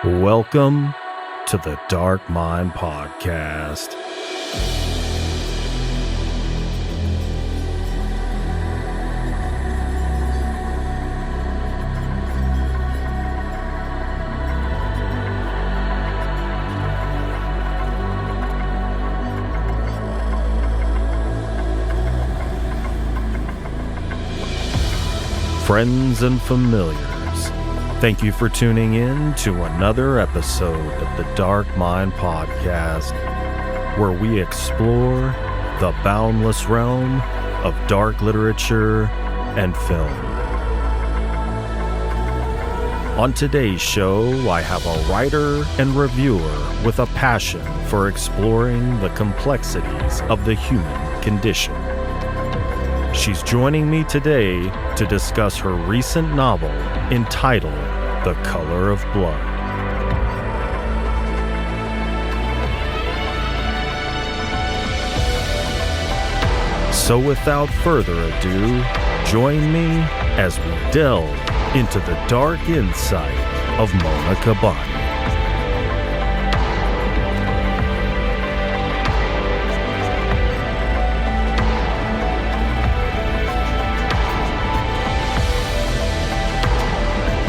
Welcome to the Dark Mind Podcast. Friends and familiars, thank you for tuning in to another episode of the Dark Mind Podcast, where we explore the boundless realm of dark literature and film. On today's show, I have a writer and reviewer with a passion for exploring the complexities of the human condition. She's joining me today to discuss her recent novel entitled The Color of Blood. So without further ado, join me as we delve into the dark insight of Mona Kabbani.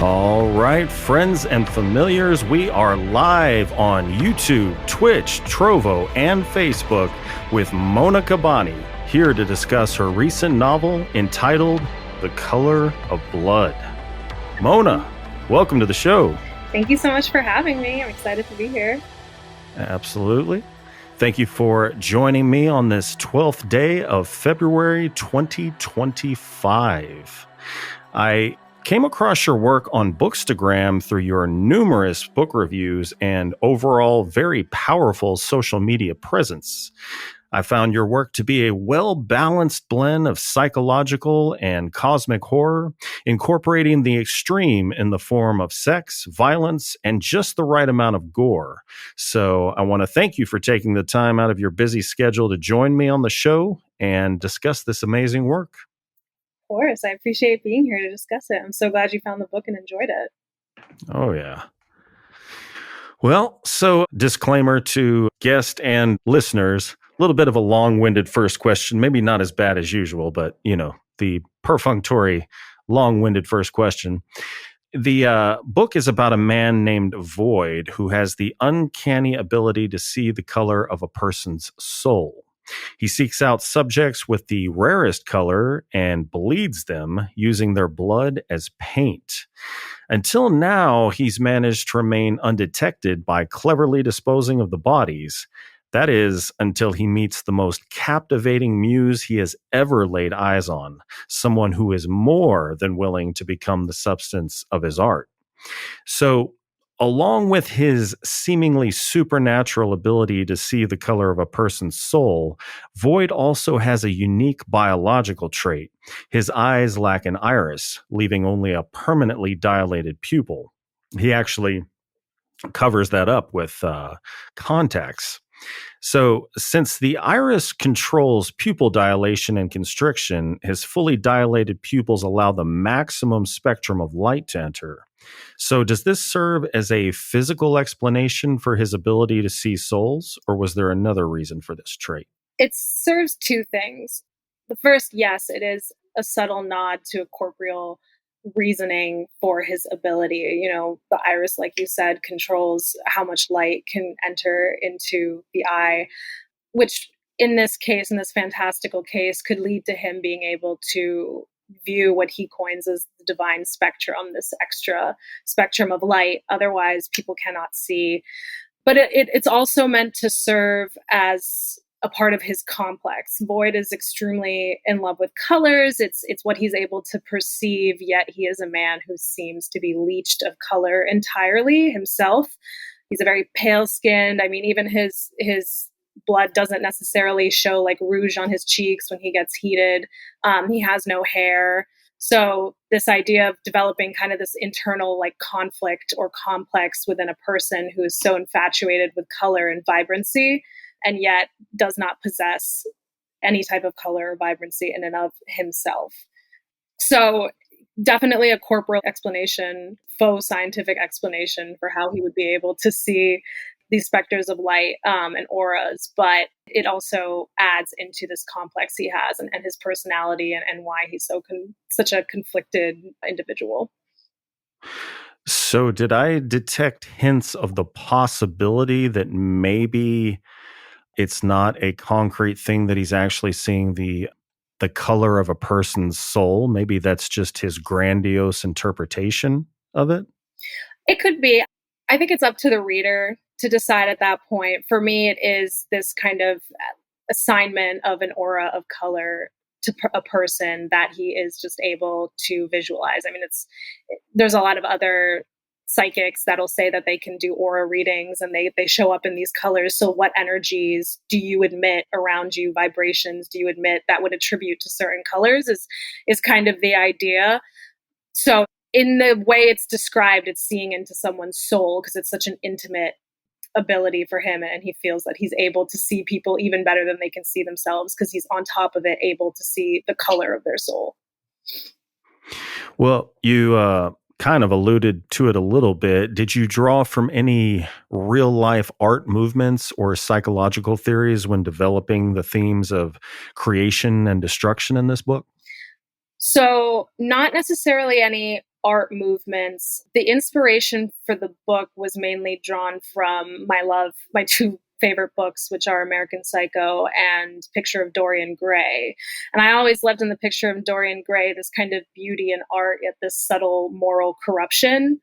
All right, friends and familiars, we are live on YouTube, Twitch, Trovo, and Facebook with Mona Kabbani, here to discuss her recent novel entitled The Color of Blood. Mona, welcome to the show. Thank you so much for having me. I'm excited to be here. Absolutely. Thank you for joining me on this 12th day of February 2025. I came across your work on Bookstagram through your numerous book reviews and overall very powerful social media presence. I found your work to be a well-balanced blend of psychological and cosmic horror, incorporating the extreme in the form of sex, violence, and just the right amount of gore. So I want to thank you for taking the time out of your busy schedule to join me on the show and discuss this amazing work. Of course. I appreciate being here to discuss it. I'm so glad you found the book and enjoyed it. Oh, yeah. Well, so disclaimer to guests and listeners, a little bit of a long-winded first question, maybe not as bad as usual, but, the perfunctory long-winded first question. The book is about a man named Void who has the uncanny ability to see the color of a person's soul. He seeks out subjects with the rarest color and bleeds them using their blood as paint. Until now, he's managed to remain undetected by cleverly disposing of the bodies. That is, until he meets the most captivating muse he has ever laid eyes on, someone who is more than willing to become the substance of his art. So, along with his seemingly supernatural ability to see the color of a person's soul, Void also has a unique biological trait. His eyes lack an iris, leaving only a permanently dilated pupil. He actually covers that up with contacts. So, since the iris controls pupil dilation and constriction, his fully dilated pupils allow the maximum spectrum of light to enter. So does this serve as a physical explanation for his ability to see souls, or was there another reason for this trait? It serves two things. The first, yes, it is a subtle nod to a corporeal reasoning for his ability. The iris, like you said, controls how much light can enter into the eye, which in this case, in this fantastical case, could lead to him being able to view what he coins as the divine spectrum, this extra spectrum of light. Otherwise, people cannot see. But it's also meant to serve as a part of his complex. Void is extremely in love with colors. It's what he's able to perceive, yet he is a man who seems to be leached of color entirely himself. He's a very pale-skinned. I mean, even his blood doesn't necessarily show like rouge on his cheeks when he gets heated. He has no hair. So this idea of developing kind of this internal like conflict or complex within a person who is so infatuated with color and vibrancy and yet does not possess any type of color or vibrancy in and of himself. So definitely a corporal explanation, faux scientific explanation for how he would be able to see these specters of light and auras, but it also adds into this complex he has and his personality and why he's such a conflicted individual. So, did I detect hints of the possibility that maybe it's not a concrete thing that he's actually seeing the color of a person's soul? Maybe that's just his grandiose interpretation of it. It could be. I think it's up to the reader to decide at that point. For me, it is this kind of assignment of an aura of color to a person that he is just able to visualize. I mean, there's a lot of other psychics that'll say that they can do aura readings and they show up in these colors. So what energies do you admit around you, vibrations do you admit that would attribute to certain colors is kind of the idea. So in the way it's described, it's seeing into someone's soul because it's such an intimate ability for him, and he feels that he's able to see people even better than they can see themselves because he's on top of it able to see the color of their soul. Well, you kind of alluded to it a little bit. Did you draw from any real life art movements or psychological theories when developing the themes of creation and destruction in this book? So not necessarily any art movements. The inspiration for the book was mainly drawn from my two favorite books, which are American Psycho and Picture of Dorian Gray. And I always loved in the Picture of Dorian Gray this kind of beauty in art, yet this subtle moral corruption.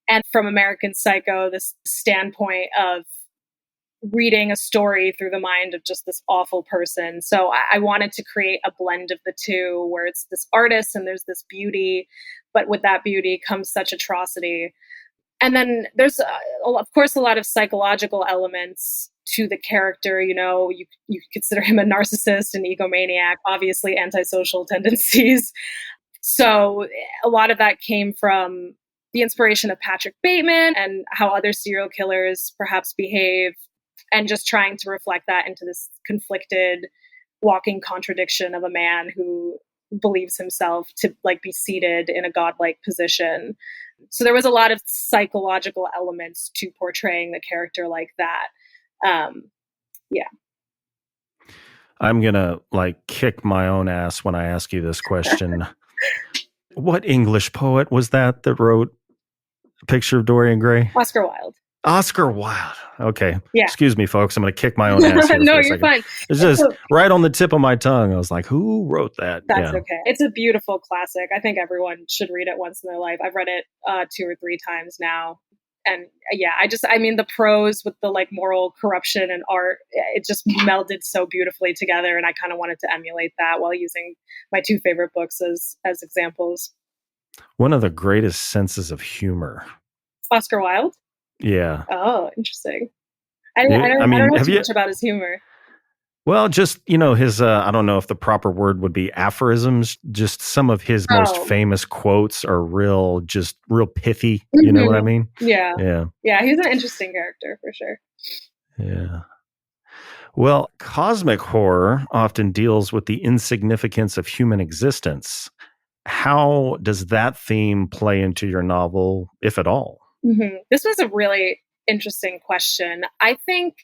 And from American Psycho, this standpoint of reading a story through the mind of just this awful person. So I wanted to create a blend of the two where it's this artist and there's this beauty, but with that beauty comes such atrocity. And then there's, of course, a lot of psychological elements to the character. You know, you consider him a narcissist, an egomaniac, obviously antisocial tendencies. So a lot of that came from the inspiration of Patrick Bateman and how other serial killers perhaps behave, and just trying to reflect that into this conflicted walking contradiction of a man who believes himself to be seated in a godlike position. So there was a lot of psychological elements to portraying the character like that. Yeah. I'm going to kick my own ass when I ask you this question. What English poet was that wrote Picture of Dorian Gray? Oscar Wilde. Oscar Wilde. Okay. Yeah. Excuse me, folks. I'm going to kick my own ass here no, for a you're second. fine. It's just right on the tip of my tongue. I was like, who wrote that? That's okay. It's a beautiful classic. I think everyone should read it once in their life. I've read it 2 or 3 times now. And the prose with the moral corruption and art, it just melded so beautifully together. And I kind of wanted to emulate that while using my 2 favorite books as examples. One of the greatest senses of humor. Oscar Wilde? Yeah. Oh, interesting. I don't know too much about his humor. Well, just, his, I don't know if the proper word would be aphorisms. Just some of his most famous quotes are real pithy. Mm-hmm. You know what I mean? Yeah. Yeah. Yeah. He's an interesting character for sure. Yeah. Well, cosmic horror often deals with the insignificance of human existence. How does that theme play into your novel, if at all? Mm-hmm. This was a really interesting question. I think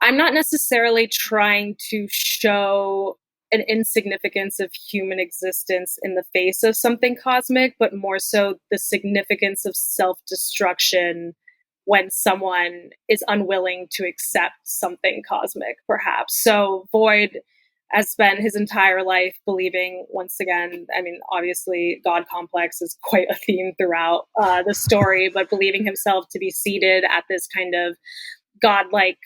I'm not necessarily trying to show an insignificance of human existence in the face of something cosmic, but more so the significance of self-destruction when someone is unwilling to accept something cosmic, perhaps. So Boyd has spent his entire life believing, once again, obviously God complex is quite a theme throughout the story, but believing himself to be seated at this kind of godlike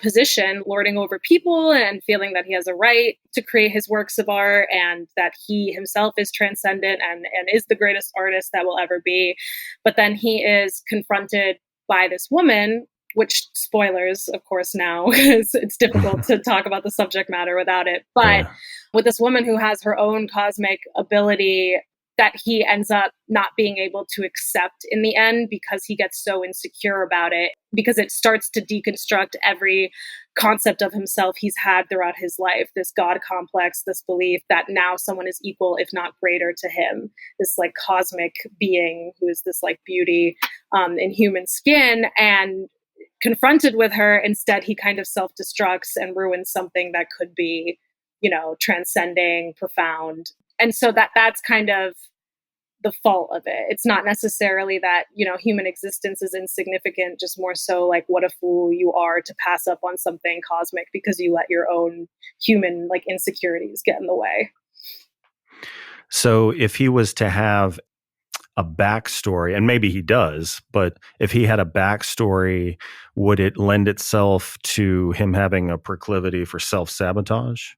position, lording over people and feeling that he has a right to create his works of art and that he himself is transcendent and is the greatest artist that will ever be. But then he is confronted by this woman, which, spoilers, of course, now, because it's difficult to talk about the subject matter without it. But with this woman who has her own cosmic ability that he ends up not being able to accept in the end because he gets so insecure about it, because it starts to deconstruct every concept of himself he's had throughout his life, this God complex, this belief that now someone is equal, if not greater to him, this like cosmic being who is this like beauty in human skin. And confronted with her, instead he kind of self-destructs and ruins something that could be, transcending, profound. And so that's kind of the fault of it. It's not necessarily that, human existence is insignificant, just more so like what a fool you are to pass up on something cosmic because you let your own human like insecurities get in the way. So if he was to have a backstory, and maybe he does, but if he had a backstory, would it lend itself to him having a proclivity for self-sabotage?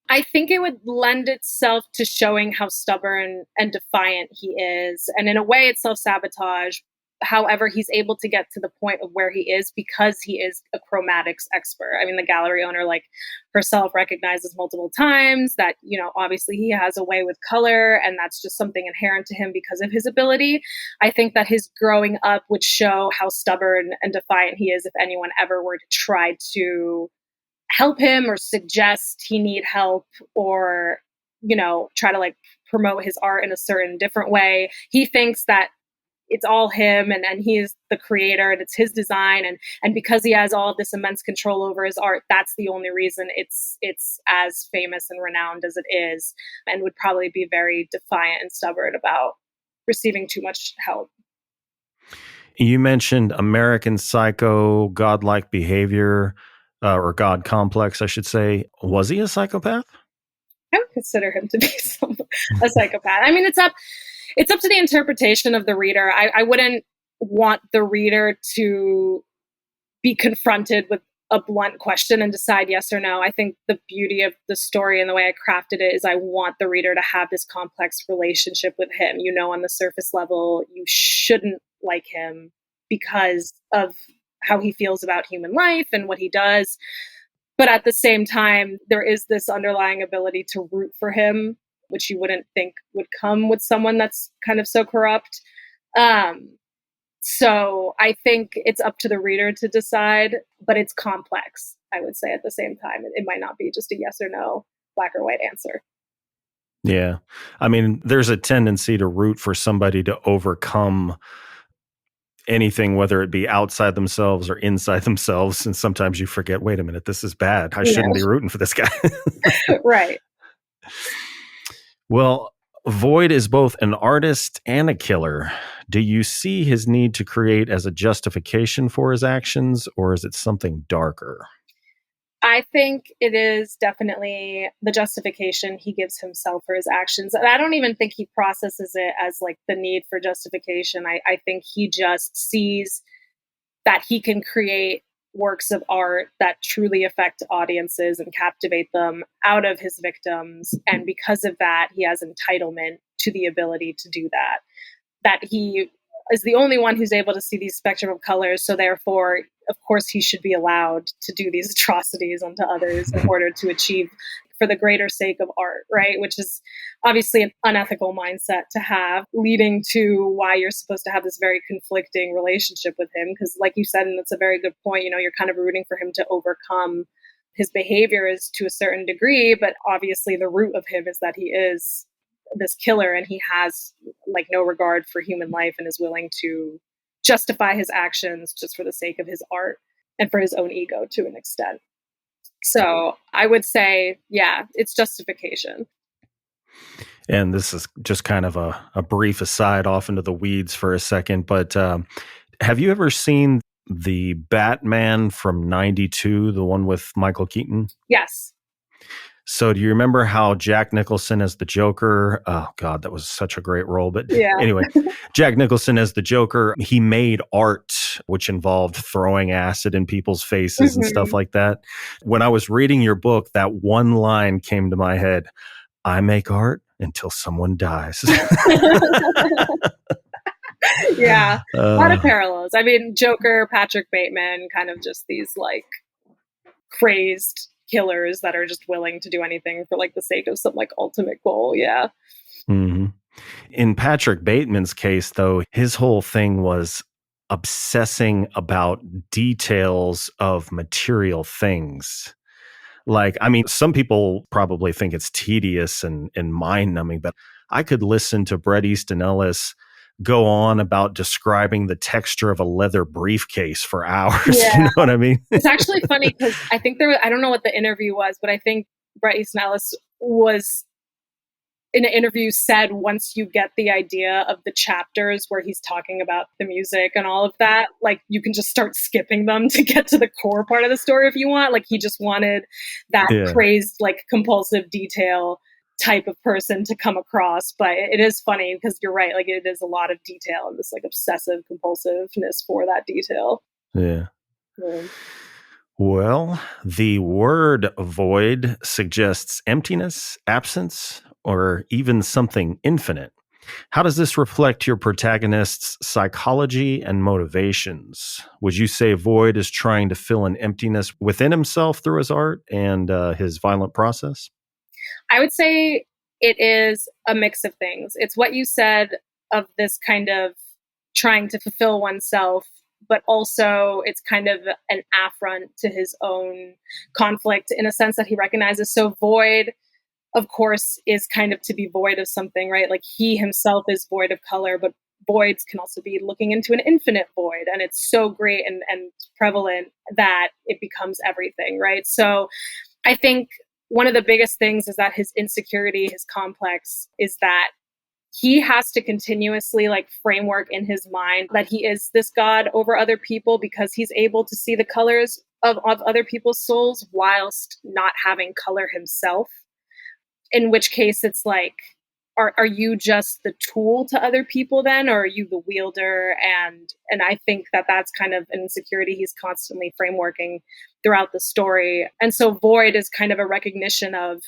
I think it would lend itself to showing how stubborn and defiant he is. And in a way, it's self-sabotage. However, he's able to get to the point of where he is because he is a chromatics expert. I mean, the gallery owner, like herself, recognizes multiple times that, obviously he has a way with color, and that's just something inherent to him because of his ability. I think that his growing up would show how stubborn and defiant he is if anyone ever were to try to help him or suggest he need help or, try to like promote his art in a certain different way. He thinks that it's all him and he's the creator and it's his design. And because he has all of this immense control over his art, that's the only reason it's as famous and renowned as it is, and would probably be very defiant and stubborn about receiving too much help. You mentioned American Psycho, godlike behavior, or God complex, I should say. Was he a psychopath? I would consider him to be a psychopath. I mean, it's up to the interpretation of the reader. I wouldn't want the reader to be confronted with a blunt question and decide yes or no. I think the beauty of the story and the way I crafted it is I want the reader to have this complex relationship with him. On the surface level, you shouldn't like him because of how he feels about human life and what he does. But at the same time, there is this underlying ability to root for him, which you wouldn't think would come with someone that's kind of so corrupt. So I think it's up to the reader to decide, but it's complex, I would say at the same time. It might not be just a yes or no, black or white answer. Yeah. I mean, there's a tendency to root for somebody to overcome anything, whether it be outside themselves or inside themselves. And sometimes you forget, wait a minute, this is bad. I shouldn't be rooting for this guy. Right. Well, Void is both an artist and a killer. Do you see his need to create as a justification for his actions, or is it something darker? I think it is definitely the justification he gives himself for his actions. And I don't even think he processes it as like the need for justification. I think he just sees that he can create works of art that truly affect audiences and captivate them out of his victims. And because of that, he has entitlement to the ability to do that. That he is the only one who's able to see these spectrum of colors. So therefore, of course, he should be allowed to do these atrocities onto others in order to achieve for the greater sake of art, right? Which is obviously an unethical mindset to have, leading to why you're supposed to have this very conflicting relationship with him. Because like you said, and that's a very good point, you're kind of rooting for him to overcome his behaviors to a certain degree, but obviously the root of him is that he is this killer and he has like no regard for human life and is willing to justify his actions just for the sake of his art and for his own ego to an extent. So I would say, yeah, it's justification. And this is just kind of a brief aside off into the weeds for a second, but have you ever seen the Batman from '92, the one with Michael Keaton? Yes. So do you remember how Jack Nicholson as the Joker, oh God, that was such a great role. But anyway, Jack Nicholson as the Joker, he made art which involved throwing acid in people's faces and stuff like that. When I was reading your book, that one line came to my head: I make art until someone dies. Yeah, a lot of parallels. I mean, Joker, Patrick Bateman, kind of just these like crazed killers that are just willing to do anything for like the sake of some like ultimate goal. Yeah. Mm-hmm. In Patrick Bateman's case, though, his whole thing was obsessing about details of material things. Like, I mean, some people probably think it's tedious and mind numbing, but I could listen to Bret Easton Ellis go on about describing the texture of a leather briefcase for hours. Yeah. You know what I mean? It's actually funny because I think I don't know what the interview was, but I think Bret Easton Ellis was in an interview said once you get the idea of the chapters where he's talking about the music and all of that, like you can just start skipping them to get to the core part of the story if you want. Like he just wanted that crazed, like compulsive detail type of person to come across. But it is funny because you're right. Like it is a lot of detail and this like obsessive compulsiveness for that detail. Yeah. Well, the word void suggests emptiness, absence, or even something infinite. How does this reflect your protagonist's psychology and motivations? Would you say Void is trying to fill an emptiness within himself through his art and his violent process? I would say it is a mix of things. It's what you said of this kind of trying to fulfill oneself, but also it's kind of an affront to his own conflict in a sense that he recognizes. So Void, of course, is kind of to be void of something, right? Like he himself is void of color, but voids can also be looking into an infinite void. And it's so great and prevalent that it becomes everything, right? So I think one of the biggest things is that his insecurity, his complex, is that he has to continuously like framework in his mind that he is this God over other people because he's able to see the colors of other people's souls whilst not having color himself. In which case it's like, are you just the tool to other people then, or are you the wielder? And I think that that's kind of an insecurity he's constantly frameworking throughout the story. And so Void is kind of a recognition of,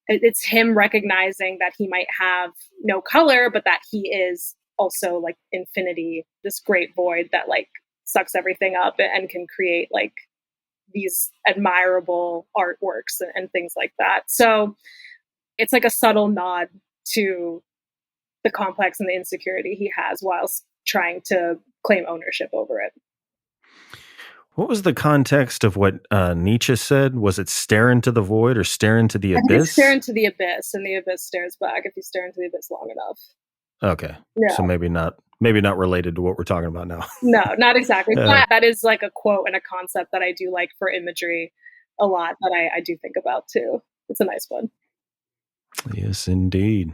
it's him recognizing that he might have no color, but that he is also like infinity, this great void that like sucks everything up and can create like these admirable artworks and things like that. So it's like a subtle nod to the complex and the insecurity he has whilst trying to claim ownership over it. What was the context of what Nietzsche said? Was it stare into the void or stare into the abyss? Stare into the abyss, and the abyss stares back if you stare into the abyss long enough. Okay. Yeah. So maybe not related to what we're talking about now. No, not exactly. But that is like a quote and a concept that I do like for imagery a lot that I do think about too. It's a nice one. Yes, indeed.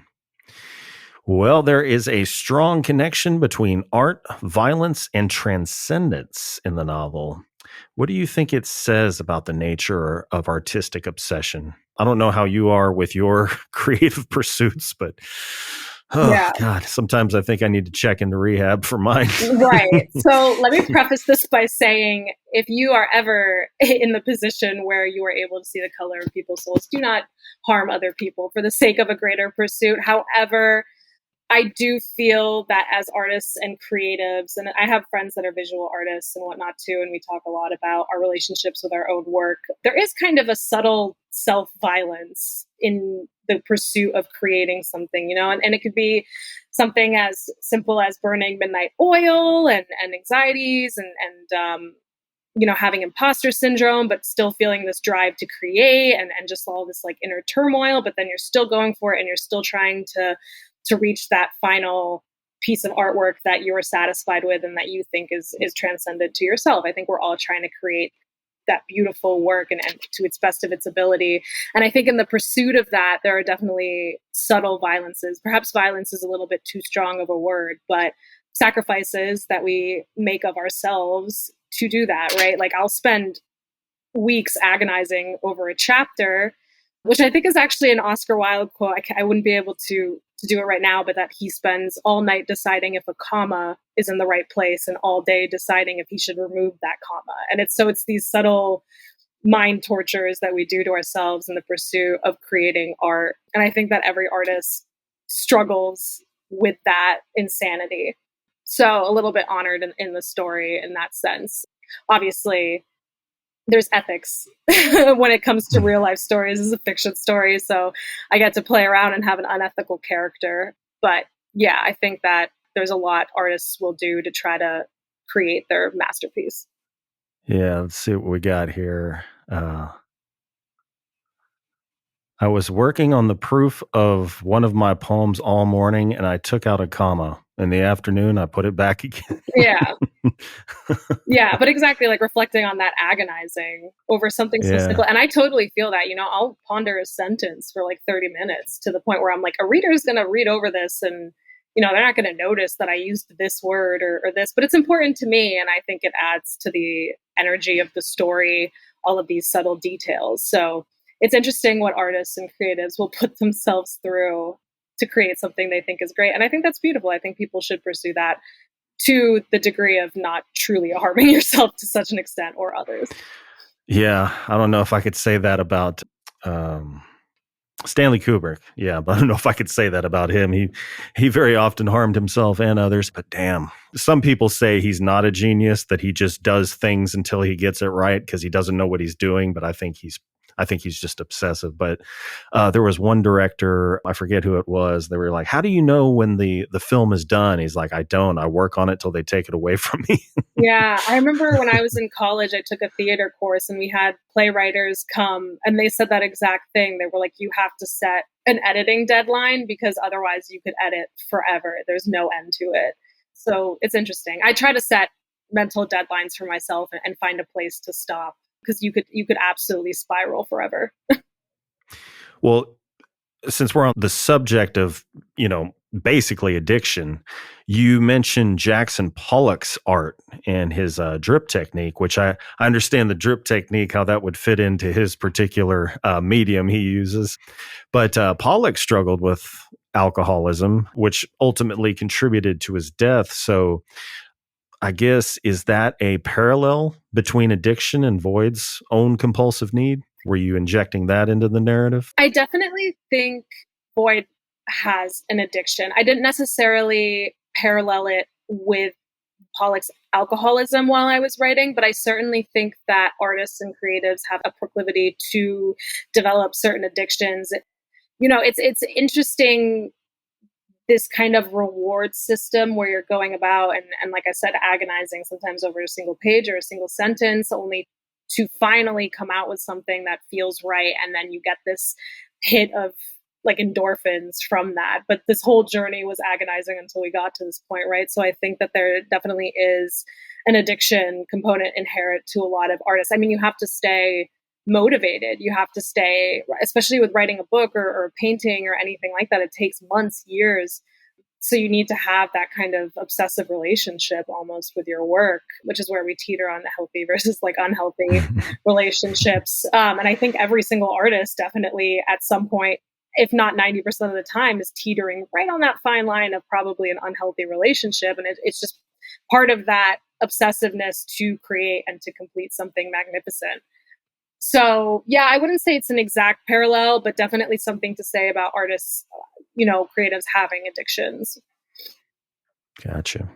Well, there is a strong connection between art, violence, and transcendence in the novel. What do you think it says about the nature of artistic obsession? I don't know how you are with your creative pursuits, but God, sometimes I think I need to check into rehab for mine. Right. So let me preface this by saying, if you are ever in the position where you are able to see the color of people's souls, do not harm other people for the sake of a greater pursuit. However, I do feel that as artists and creatives, and I have friends that are visual artists and whatnot too, and we talk a lot about our relationships with our own work. There is kind of a subtle self-violence in the pursuit of creating something, you know, and it could be something as simple as burning midnight oil and anxieties and you know, having imposter syndrome, but still feeling this drive to create and just all this like inner turmoil, but then you're still going for it and you're still trying to reach that final piece of artwork that you're satisfied with and that you think is transcendent to yourself. I think we're all trying to create that beautiful work and to its best of its ability. And I think in the pursuit of that, there are definitely subtle violences. Perhaps violence is a little bit too strong of a word, but sacrifices that we make of ourselves to do that, right? Like I'll spend weeks agonizing over a chapter, which I think is actually an Oscar Wilde quote. I wouldn't be able to do it right now, but that he spends all night deciding if a comma is in the right place and all day deciding if he should remove that comma. And it's these subtle mind tortures that we do to ourselves in the pursuit of creating art. And I think that every artist struggles with that insanity. So a little bit honored in the story in that sense. Obviously, there's ethics when it comes to real life stories. This is a fiction story, so I get to play around and have an unethical character. But yeah, I think that there's a lot artists will do to try to create their masterpiece. Yeah, let's see what we got here. I was working on the proof of one of my poems all morning, and I took out a comma. In the afternoon, I put it back again. Yeah. Yeah, but exactly, like reflecting on that agonizing over something so simple. Yeah. And I totally feel that, I'll ponder a sentence for like 30 minutes to the point where I'm like, a reader is going to read over this and, they're not going to notice that I used this word or this, but it's important to me. And I think it adds to the energy of the story, all of these subtle details. So it's interesting what artists and creatives will put themselves through to create something they think is great. And I think that's beautiful. I think people should pursue that to the degree of not truly harming yourself to such an extent or others. Yeah. I don't know if I could say that about Stanley Kubrick. Yeah, but I don't know if I could say that about him. He very often harmed himself and others, but damn. Some people say he's not a genius, that he just does things until he gets it right because he doesn't know what he's doing, but I think he's just obsessive. But there was one director, I forget who it was. They were like, "How do you know when the film is done?" He's like, "I don't. I work on it till they take it away from me." Yeah, I remember when I was in college, I took a theater course and we had playwriters come and they said that exact thing. They were like, you have to set an editing deadline because otherwise you could edit forever. There's no end to it. So it's interesting. I try to set mental deadlines for myself and find a place to stop because you could absolutely spiral forever. Well, since we're on the subject of, basically addiction, you mentioned Jackson Pollock's art and his drip technique, which I understand the drip technique, how that would fit into his particular medium he uses. But Pollock struggled with alcoholism, which ultimately contributed to his death. So I guess, is that a parallel between addiction and Void's own compulsive need? Were you injecting that into the narrative? I definitely think Boyd has an addiction. I didn't necessarily parallel it with Pollock's alcoholism while I was writing, but I certainly think that artists and creatives have a proclivity to develop certain addictions. It's interesting, this kind of reward system where you're going about and like I said, agonizing sometimes over a single page or a single sentence, only to finally come out with something that feels right. And then you get this hit of like endorphins from that. But this whole journey was agonizing until we got to this point, right? So I think that there definitely is an addiction component inherent to a lot of artists. I mean, you have to stay motivated. You have to stay, especially with writing a book or painting or anything like that. It takes months, years. So you need to have that kind of obsessive relationship almost with your work, which is where we teeter on the healthy versus like unhealthy relationships. And I think every single artist definitely at some point, if not 90% of the time, is teetering right on that fine line of probably an unhealthy relationship. And it's just part of that obsessiveness to create and to complete something magnificent. So, yeah, I wouldn't say it's an exact parallel, but definitely something to say about artists, creatives having addictions. Gotcha.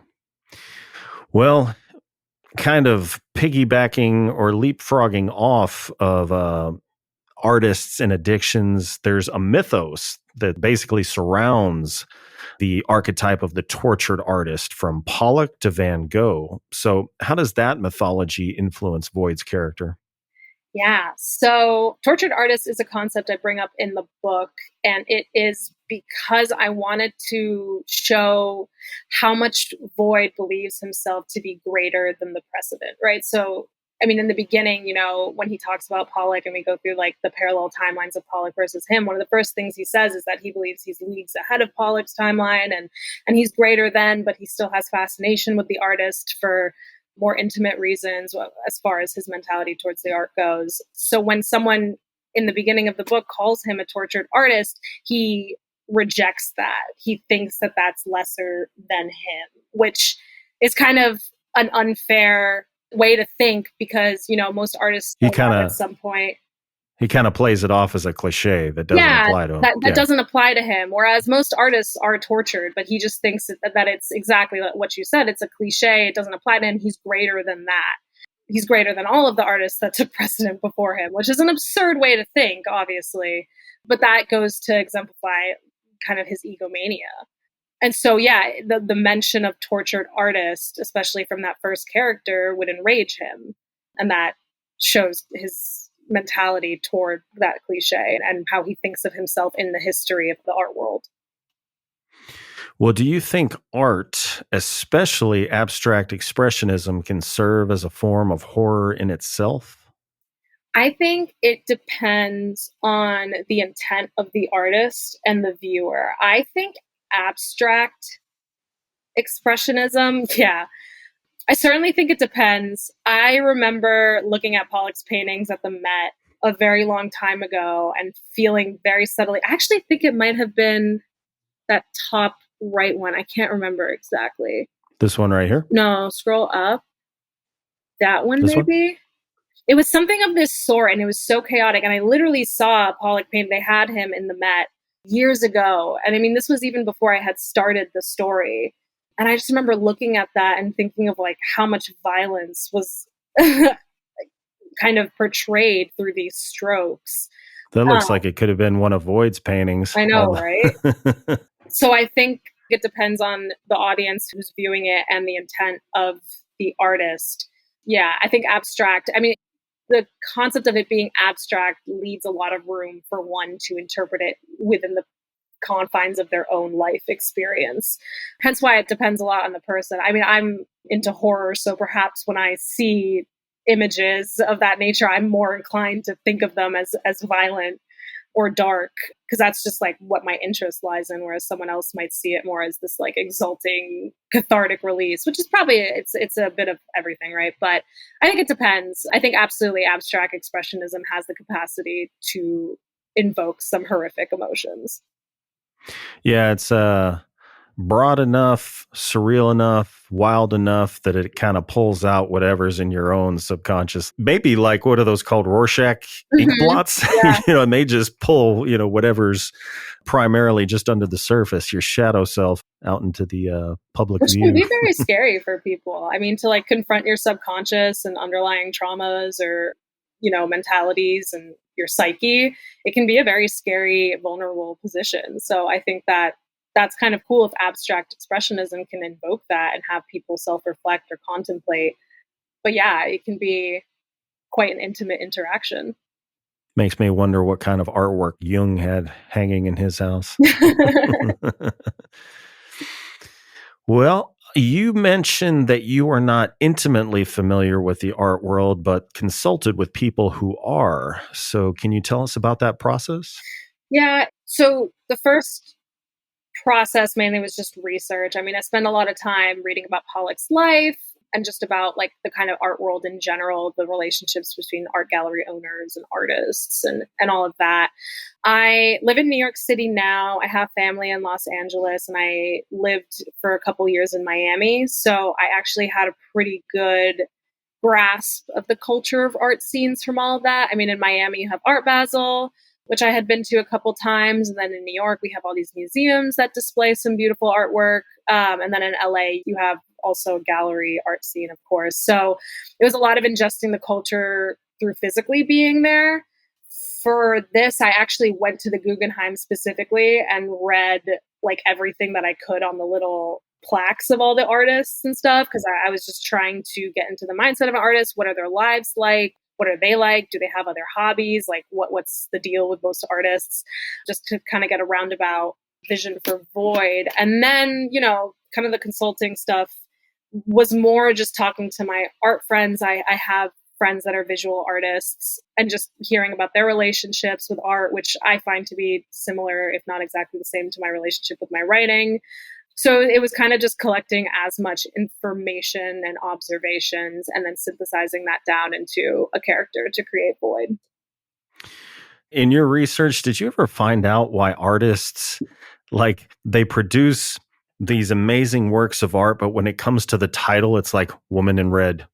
Well, kind of piggybacking or leapfrogging off of artists and addictions, there's a mythos that basically surrounds the archetype of the tortured artist from Pollock to Van Gogh. So, how does that mythology influence Void's character? Yeah. So tortured artist is a concept I bring up in the book. And it is because I wanted to show how much Void believes himself to be greater than the precedent, right? So, I mean, in the beginning, when he talks about Pollock and we go through like the parallel timelines of Pollock versus him, one of the first things he says is that he believes he's leagues ahead of Pollock's timeline and he's greater than, but he still has fascination with the artist for more intimate reasons as far as his mentality towards the art goes. So when someone in the beginning of the book calls him a tortured artist, he rejects that. He thinks that that's lesser than him, which is kind of an unfair way to think because, most artists He at some point. He kind of plays it off as a cliche that doesn't apply to him. That doesn't apply to him. Whereas most artists are tortured, but he just thinks that it's exactly what you said. It's a cliche. It doesn't apply to him. He's greater than that. He's greater than all of the artists that took precedent before him, which is an absurd way to think, obviously. But that goes to exemplify kind of his egomania. And so, yeah, the mention of tortured artist, especially from that first character, would enrage him. And that shows his mentality toward that cliche and how he thinks of himself in the history of the art world. Well, do you think art, especially abstract expressionism, can serve as a form of horror in itself? I think it depends on the intent of the artist and the viewer. I think abstract expressionism, yeah, I certainly think it depends. I remember looking at Pollock's paintings at the Met a very long time ago and feeling very subtly. I actually think it might have been that top right one. I can't remember exactly. This one right here? No, scroll up. That one, This one? maybe? It was something of this sort, and it was so chaotic. And I literally saw Pollock paint. They had him in the Met years ago. And I mean, this was even before I had started the story. And I just remember looking at that and thinking of like how much violence was kind of portrayed through these strokes. That looks like it could have been one of Voigt's paintings. I know, right? So I think it depends on the audience who's viewing it and the intent of the artist. Yeah, I think abstract, I mean, the concept of it being abstract leaves a lot of room for one to interpret it within the confines of their own life experience. Hence why it depends a lot on the person. I mean, I'm into horror, so perhaps when I see images of that nature, I'm more inclined to think of them as violent or dark, because that's just like what my interest lies in, whereas someone else might see it more as this like exulting cathartic release, which is probably it's a bit of everything, right? But I think it depends. I think absolutely abstract expressionism has the capacity to invoke some horrific emotions. Yeah, it's broad enough, surreal enough, wild enough that it kind of pulls out whatever's in your own subconscious. Maybe like what are those called? Rorschach ink blots? Yeah. And they just pull, whatever's primarily just under the surface, your shadow self out into the public Which view. can be very scary for people. I mean, to like confront your subconscious and underlying traumas or, mentalities and your psyche, it can be a very scary, vulnerable position. So I think that's kind of cool if abstract expressionism can invoke that and have people self-reflect or contemplate. But yeah, it can be quite an intimate interaction. Makes me wonder what kind of artwork Jung had hanging in his house. Well, you mentioned that you are not intimately familiar with the art world, but consulted with people who are. So can you tell us about that process? Yeah. So the first process mainly was just research. I mean, I spent a lot of time reading about Pollock's life and just about like the kind of art world in general, the relationships between art gallery owners and artists and all of that. I live in New York City now. I have family in Los Angeles and I lived for a couple years in Miami. So I actually had a pretty good grasp of the culture of art scenes from all of that. I mean, in Miami, you have Art Basel, which I had been to a couple times. And then in New York, we have all these museums that display some beautiful artwork. And then in LA, you have also a gallery art scene, of course. So it was a lot of ingesting the culture through physically being there. For this, I actually went to the Guggenheim specifically and read like everything that I could on the little plaques of all the artists and stuff, because I was just trying to get into the mindset of an artist. What are their lives like? What are they like? Do they have other hobbies? Like what's the deal with most artists? Just to kind of get a roundabout vision for Void. And then, kind of the consulting stuff was more just talking to my art friends. I have friends that are visual artists and just hearing about their relationships with art, which I find to be similar, if not exactly the same, to my relationship with my writing. So it was kind of just collecting as much information and observations and then synthesizing that down into a character to create Void. In your research, did you ever find out why artists, like, they produce these amazing works of art, but when it comes to the title, it's like Woman in Red,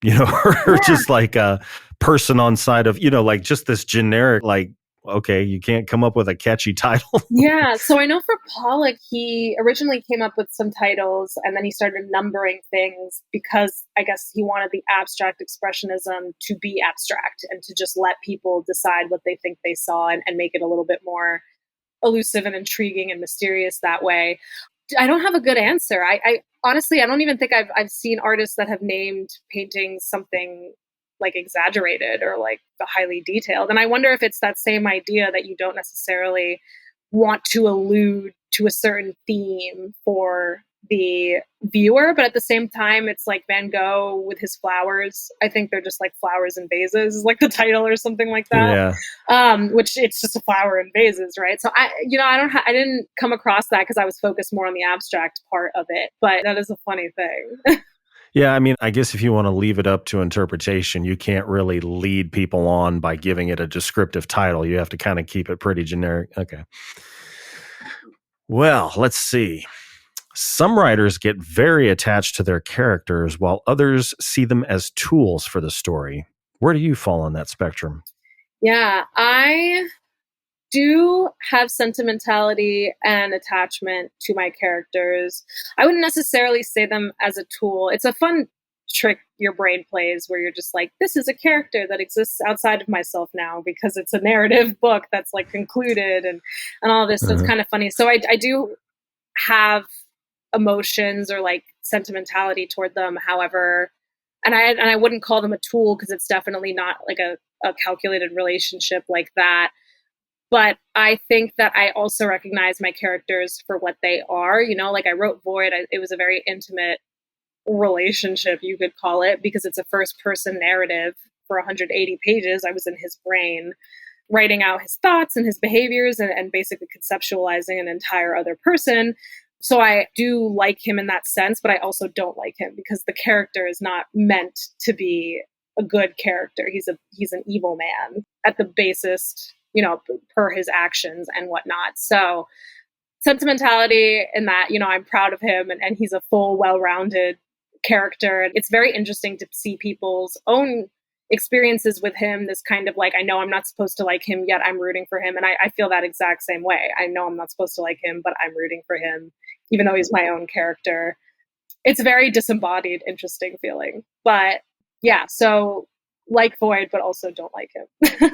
or just like a person on side of, like just this generic, like, okay, you can't come up with a catchy title. Yeah. So I know for Pollock, he originally came up with some titles and then he started numbering things because I guess he wanted the abstract expressionism to be abstract and to just let people decide what they think they saw and make it a little bit more elusive and intriguing and mysterious that way. I don't have a good answer. I honestly, I don't even think I've seen artists that have named paintings something like exaggerated or like highly detailed. And I wonder if it's that same idea that you don't necessarily want to allude to a certain theme for the viewer, but at the same time, it's like Van Gogh with his flowers. I think they're just like flowers in vases, like the title or something like that. Yeah. Which it's just a flower in vases, right? So I didn't come across that because I was focused more on the abstract part of it. But that is a funny thing. Yeah, I mean, I guess if you want to leave it up to interpretation, you can't really lead people on by giving it a descriptive title. You have to kind of keep it pretty generic. Okay. Well, let's see. Some writers get very attached to their characters while others see them as tools for the story. Where do you fall on that spectrum? Yeah, I do have sentimentality and attachment to my characters. I wouldn't necessarily say them as a tool. It's a fun trick your brain plays where you're just like, this is a character that exists outside of myself now because it's a narrative book that's like concluded and all this. So it's kind of funny. So I do have emotions or like sentimentality toward them. However, and I wouldn't call them a tool because it's definitely not like a calculated relationship like that. But I think that I also recognize my characters for what they are. You know, like I wrote Void. It was a very intimate relationship, you could call it, because it's a first person narrative for 180 pages. I was in his brain writing out his thoughts and his behaviors and basically conceptualizing an entire other person. So I do like him in that sense, but I also don't like him because the character is not meant to be a good character. He's an evil man at the basest, you know, per his actions and whatnot. So sentimentality in that, you know, I'm proud of him and he's a full, well-rounded character. It's very interesting to see people's own experiences with him, this kind of like, I know I'm not supposed to like him, yet I'm rooting for him. And I feel that exact same way. I know I'm not supposed to like him, but I'm rooting for him, even though he's my own character. It's a very disembodied, interesting feeling. But yeah, so like Void, but also don't like him.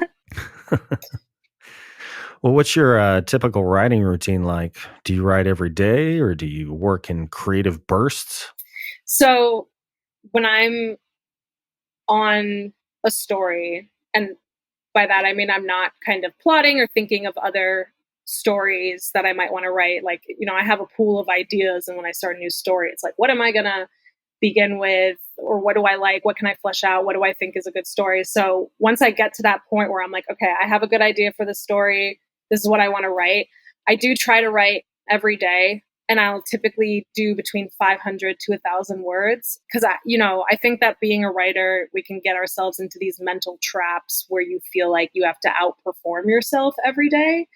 Well, what's your typical writing routine like? Do you write every day or do you work in creative bursts? So when I'm on a story, and by that I mean I'm not kind of plotting or thinking of other stories that I might want to write. Like, you know, I have a pool of ideas, and when I start a new story, it's like, what am I going to begin with? Or what do I like? What can I flesh out? What do I think is a good story? So once I get to that point where I'm like, okay, I have a good idea for the story, this is what I want to write, I do try to write every day. And I'll typically do between 500 to 1,000 words. Because, I think that being a writer, we can get ourselves into these mental traps where you feel like you have to outperform yourself every day.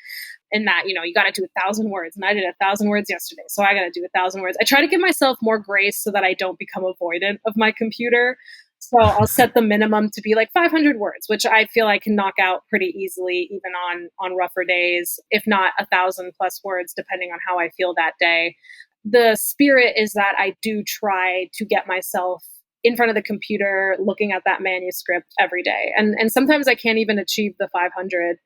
And that, you got to do 1,000 words. And I did 1,000 words yesterday, so I got to do 1,000 words. I try to give myself more grace so that I don't become avoidant of my computer. So I'll set the minimum to be like 500 words, which I feel I can knock out pretty easily, even on rougher days, if not 1,000 plus words, depending on how I feel that day. The spirit is that I do try to get myself in front of the computer, looking at that manuscript every day. And sometimes I can't even achieve the 500.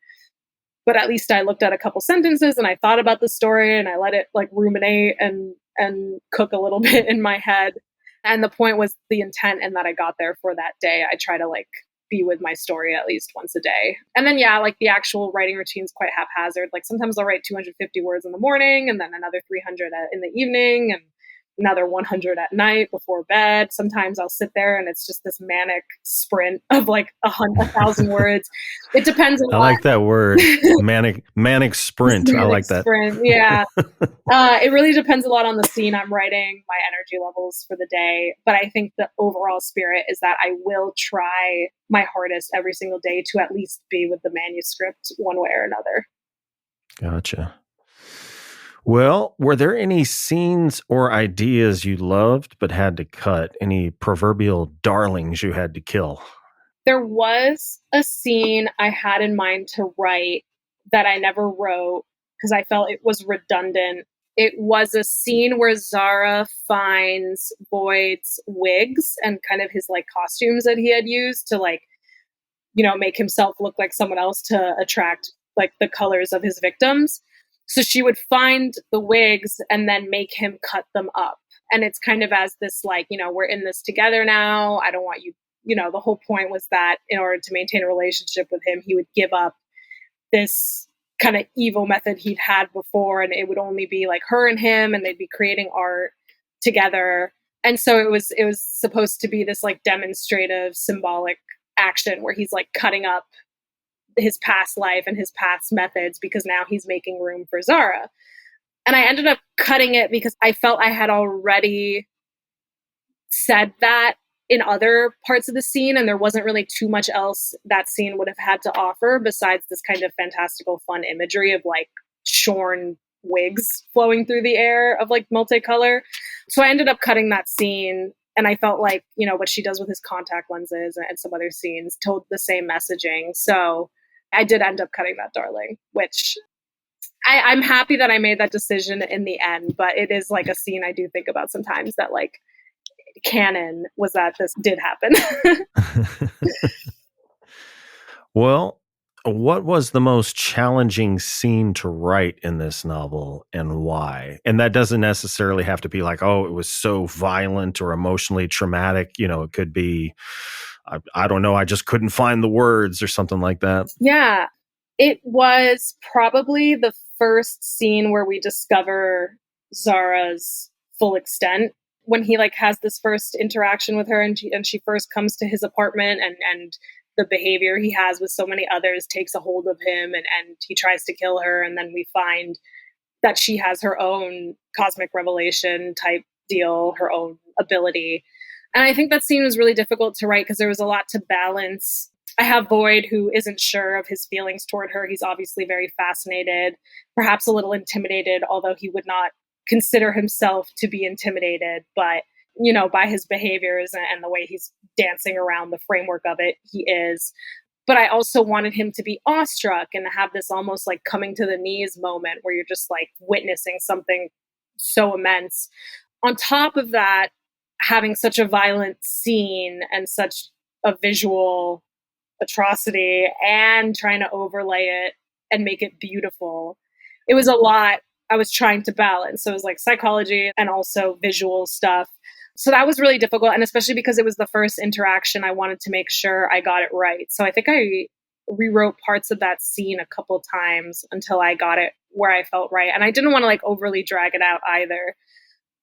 But at least I looked at a couple sentences and I thought about the story and I let it like ruminate and cook a little bit in my head. And the point was the intent and that I got there for that day. I try to like be with my story at least once a day. And then, yeah, like the actual writing routine is quite haphazard. Like sometimes I'll write 250 words in the morning and then another 300 in the evening and another 100 at night before bed. Sometimes I'll sit there and it's just this manic sprint of like 1,000 words. It depends a lot. I like that word, manic sprint. I like that. Sprint, yeah. It really depends a lot on the scene I'm writing, my energy levels for the day. But I think the overall spirit is that I will try my hardest every single day to at least be with the manuscript one way or another. Gotcha. Well, were there any scenes or ideas you loved but had to cut? Any proverbial darlings you had to kill? There was a scene I had in mind to write that I never wrote because I felt it was redundant. It was a scene where Zara finds Boyd's wigs and kind of his like costumes that he had used to like, make himself look like someone else to attract like the colors of his victims. So she would find the wigs and then make him cut them up. And it's kind of as this, like, we're in this together now. I don't want you, the whole point was that in order to maintain a relationship with him, he would give up this kind of evil method he'd had before. And it would only be like her and him, and they'd be creating art together. And so it was supposed to be this like demonstrative, symbolic action where he's like cutting up his past life and his past methods because now he's making room for Zara. And I ended up cutting it because I felt I had already said that in other parts of the scene, and there wasn't really too much else that scene would have had to offer besides this kind of fantastical, fun imagery of like shorn wigs flowing through the air of like multicolor. So I ended up cutting that scene, and I felt like, what she does with his contact lenses and some other scenes told the same messaging. So I did end up cutting that darling, which I'm happy that I made that decision in the end, but it is like a scene I do think about sometimes that like canon was that this did happen. Well, what was the most challenging scene to write in this novel and why? And that doesn't necessarily have to be like, oh, it was so violent or emotionally traumatic. It could be, I don't know, I just couldn't find the words or something like that. Yeah, it was probably the first scene where we discover Zara's full extent. When he like has this first interaction with her and she first comes to his apartment, and the behavior he has with so many others takes a hold of him, and he tries to kill her. And then we find that she has her own cosmic revelation type deal, her own ability. And I think that scene was really difficult to write because there was a lot to balance. I have Boyd, who isn't sure of his feelings toward her. He's obviously very fascinated, perhaps a little intimidated, although he would not consider himself to be intimidated. But, by his behaviors and the way he's dancing around the framework of it, he is. But I also wanted him to be awestruck and to have this almost like coming to the knees moment where you're just like witnessing something so immense. On top of that, having such a violent scene and such a visual atrocity and trying to overlay it and make it beautiful. It was a lot I was trying to balance. So it was like psychology and also visual stuff. So that was really difficult. And especially because it was the first interaction, I wanted to make sure I got it right. So I think I rewrote parts of that scene a couple times until I got it where I felt right. And I didn't want to like overly drag it out either.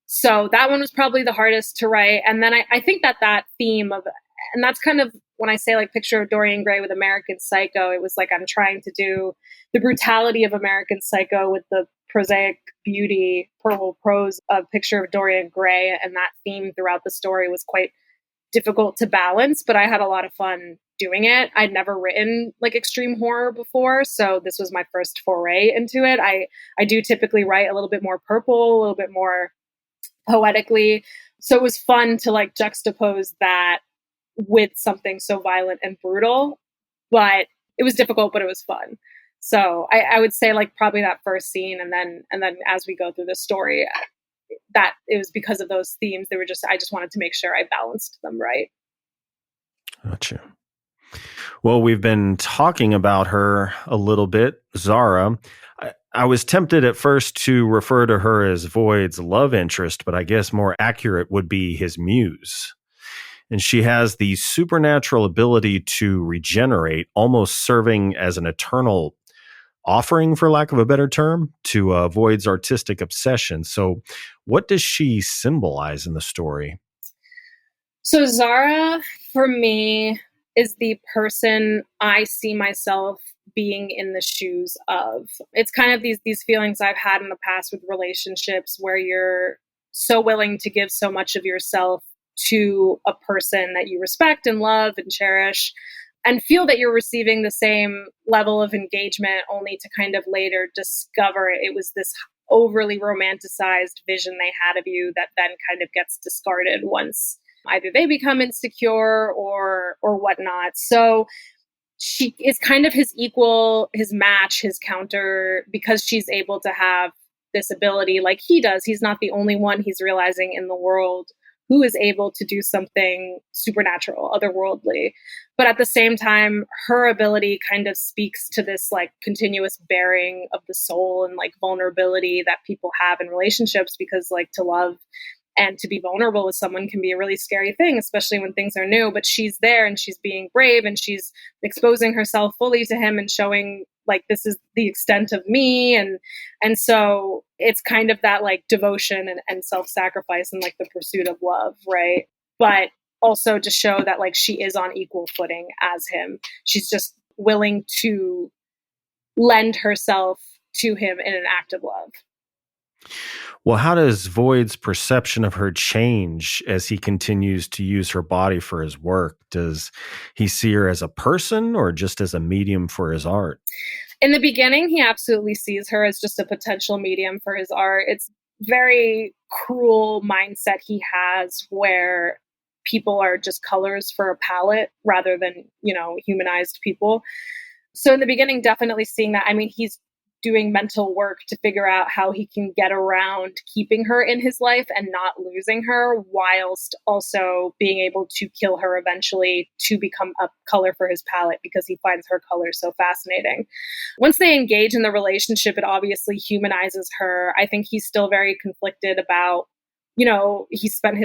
So that one was probably the hardest to write. And then I think that theme of, and that's kind of when I say like picture of Dorian Gray with American Psycho, it was like I'm trying to do the brutality of American Psycho with the prosaic beauty, purple prose of Picture of Dorian Gray. And that theme throughout the story was quite difficult to balance, but I had a lot of fun doing it. I'd never written like extreme horror before, so this was my first foray into it. I do typically write a little bit more purple, a little bit more poetically. So it was fun to like juxtapose that with something so violent and brutal, but it was difficult, but it was fun. So I would say like probably that first scene, and then as we go through the story, that it was because of those themes. I just wanted to make sure I balanced them right. Gotcha. Well, we've been talking about her a little bit, Zara. I was tempted at first to refer to her as Void's love interest, but I guess more accurate would be his muse. And she has the supernatural ability to regenerate, almost serving as an eternal offering, for lack of a better term, to Void's artistic obsession. So what does she symbolize in the story? So Zara, for me, is the person I see myself being in the shoes of. It's kind of these feelings I've had in the past with relationships where you're so willing to give so much of yourself to a person that you respect and love and cherish, and feel that you're receiving the same level of engagement, only to kind of later discover it was this overly romanticized vision they had of you that then kind of gets discarded once either they become insecure or whatnot. So she is kind of his equal, his match, his counter, because she's able to have this ability like he does. He's not the only one he's realizing in the world who is able to do something supernatural, otherworldly. But at the same time, her ability kind of speaks to this like continuous bearing of the soul and like vulnerability that people have in relationships, because like to love and to be vulnerable with someone can be a really scary thing, especially when things are new. But she's there and she's being brave and she's exposing herself fully to him and showing like this is the extent of me. And so it's kind of that like devotion and self-sacrifice and like the pursuit of love, right? But also to show that like she is on equal footing as him. She's just willing to lend herself to him in an act of love. Well, how does Void's perception of her change as he continues to use her body for his work? Does he see her as a person or just as a medium for his art? In the beginning, he absolutely sees her as just a potential medium for his art. It's very cruel mindset he has where people are just colors for a palette rather than, humanized people. So in the beginning, definitely seeing that. I mean, he's doing mental work to figure out how he can get around keeping her in his life and not losing her, whilst also being able to kill her eventually to become a color for his palette, because he finds her color so fascinating. Once they engage in the relationship, it obviously humanizes her. I think he's still very conflicted about, he spent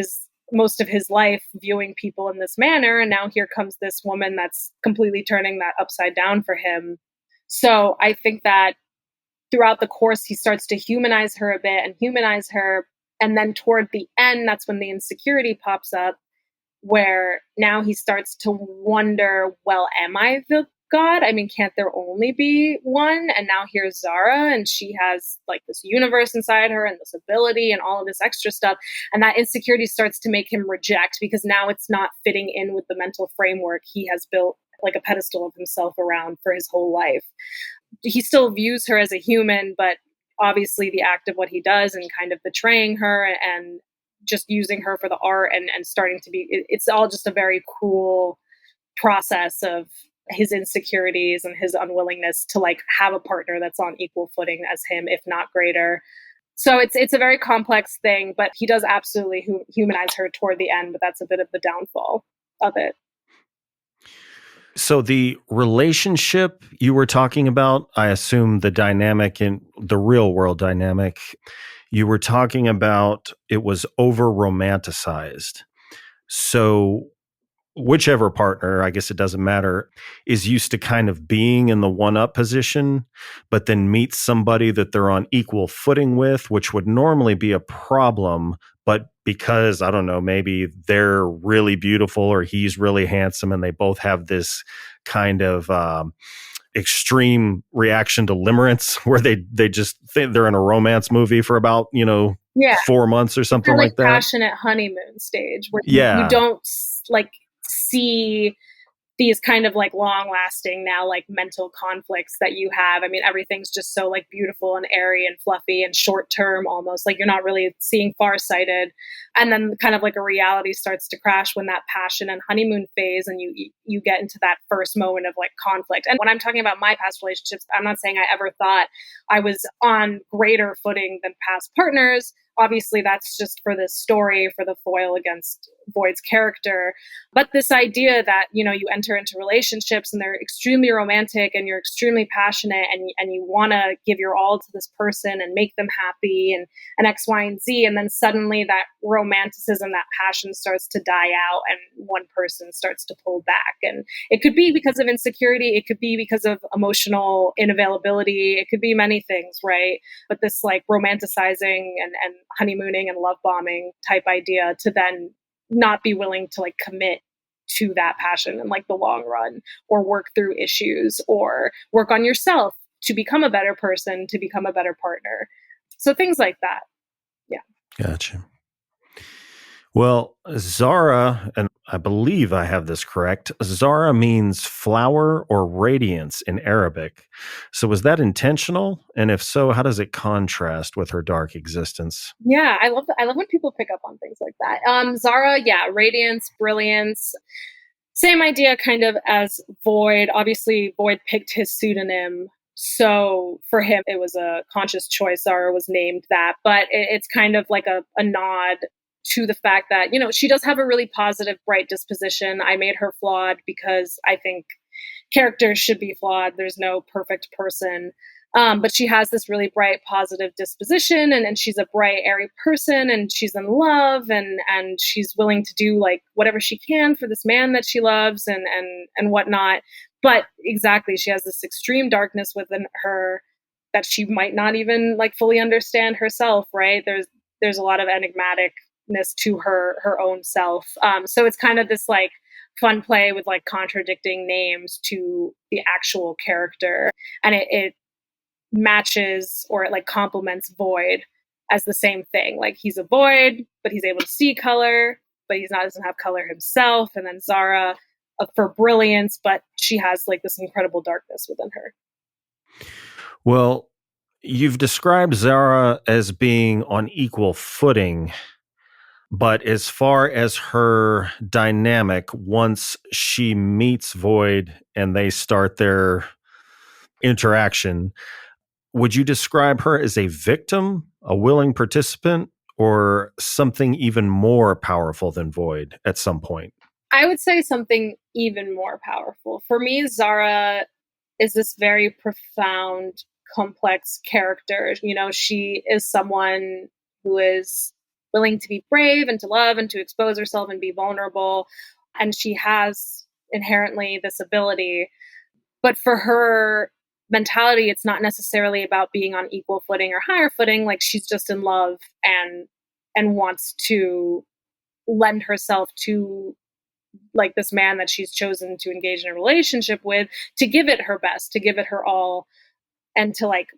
most of his life viewing people in this manner, and now here comes this woman that's completely turning that upside down for him. So I think that throughout the course, he starts to humanize her a bit and humanize her. And then toward the end, that's when the insecurity pops up, where now he starts to wonder, well, am I the god? I mean, can't there only be one? And now here's Zara, and she has like this universe inside her and this ability and all of this extra stuff. And that insecurity starts to make him reject, because now it's not fitting in with the mental framework he has built like a pedestal of himself around for his whole life. He still views her as a human, but obviously the act of what he does and kind of betraying her and just using her for the art and starting to be, it's all just a very cruel process of his insecurities and his unwillingness to like have a partner that's on equal footing as him, if not greater. So it's a very complex thing, but he does absolutely humanize her toward the end, but that's a bit of the downfall of it. So the relationship you were talking about, I assume the dynamic in the real world dynamic, you were talking about it was over romanticized. So whichever partner, I guess it doesn't matter, is used to kind of being in the one-up position, but then meets somebody that they're on equal footing with, which would normally be a problem. But because, I don't know, maybe they're really beautiful or he's really handsome and they both have this kind of extreme reaction to limerence where they just think they're in a romance movie for about, Yeah. 4 months or something like that. Passionate honeymoon stage where Yeah. you don't like see these kind of like long lasting now like mental conflicts that you have. I mean, everything's just so like beautiful and airy and fluffy and short term, almost like you're not really seeing farsighted. And then kind of like a reality starts to crash when that passion and honeymoon phase and you get into that first moment of like conflict. And when I'm talking about my past relationships, I'm not saying I ever thought I was on greater footing than past partners. Obviously, that's just for the story, for the foil against Boyd's character. But this idea that, you enter into relationships and they're extremely romantic and you're extremely passionate and you want to give your all to this person and make them happy and X, Y, and Z. And then suddenly that romanticism, that passion starts to die out and one person starts to pull back. And it could be because of insecurity. It could be because of emotional unavailability. It could be many things, right? But this like romanticizing and honeymooning and love bombing type idea to then not be willing to like commit to that passion in like the long run, or work through issues, or work on yourself to become a better person, to become a better partner. So things like that. Yeah. Gotcha. Well, Zara, and I believe I have this correct, Zara means flower or radiance in Arabic. So was that intentional? And if so, how does it contrast with her dark existence? Yeah, I love when people pick up on things like that. Zara, yeah, radiance, brilliance. Same idea kind of as Void. Obviously, Void picked his pseudonym. So for him, it was a conscious choice. Zara was named that. But it's kind of like a nod to the fact that, she does have a really positive, bright disposition. I made her flawed because I think characters should be flawed. There's no perfect person. But she has this really bright, positive disposition, and she's a bright, airy person, and she's in love, and she's willing to do like whatever she can for this man that she loves, and whatnot. But exactly, she has this extreme darkness within her that she might not even like fully understand herself. Right? There's a lot of enigmaticness to her own self. So it's kind of this like fun play with like contradicting names to the actual character, and it matches or it like complements Void as the same thing. Like he's a void, but he's able to see color, but doesn't have color himself. And then Zara for brilliance, but she has like this incredible darkness within her. Well, you've described Zara as being on equal footing, but as far as her dynamic, once she meets Void and they start their interaction, would you describe her as a victim, a willing participant, or something even more powerful than Void at some point? I would say something even more powerful. For me, Zara is this very profound, complex character. She is someone who is willing to be brave and to love and to expose herself and be vulnerable. And she has inherently this ability. But for her mentality, it's not necessarily about being on equal footing or higher footing. Like she's just in love and wants to lend herself to like this man that she's chosen to engage in a relationship with, to give it her best, to give it her all, and to like,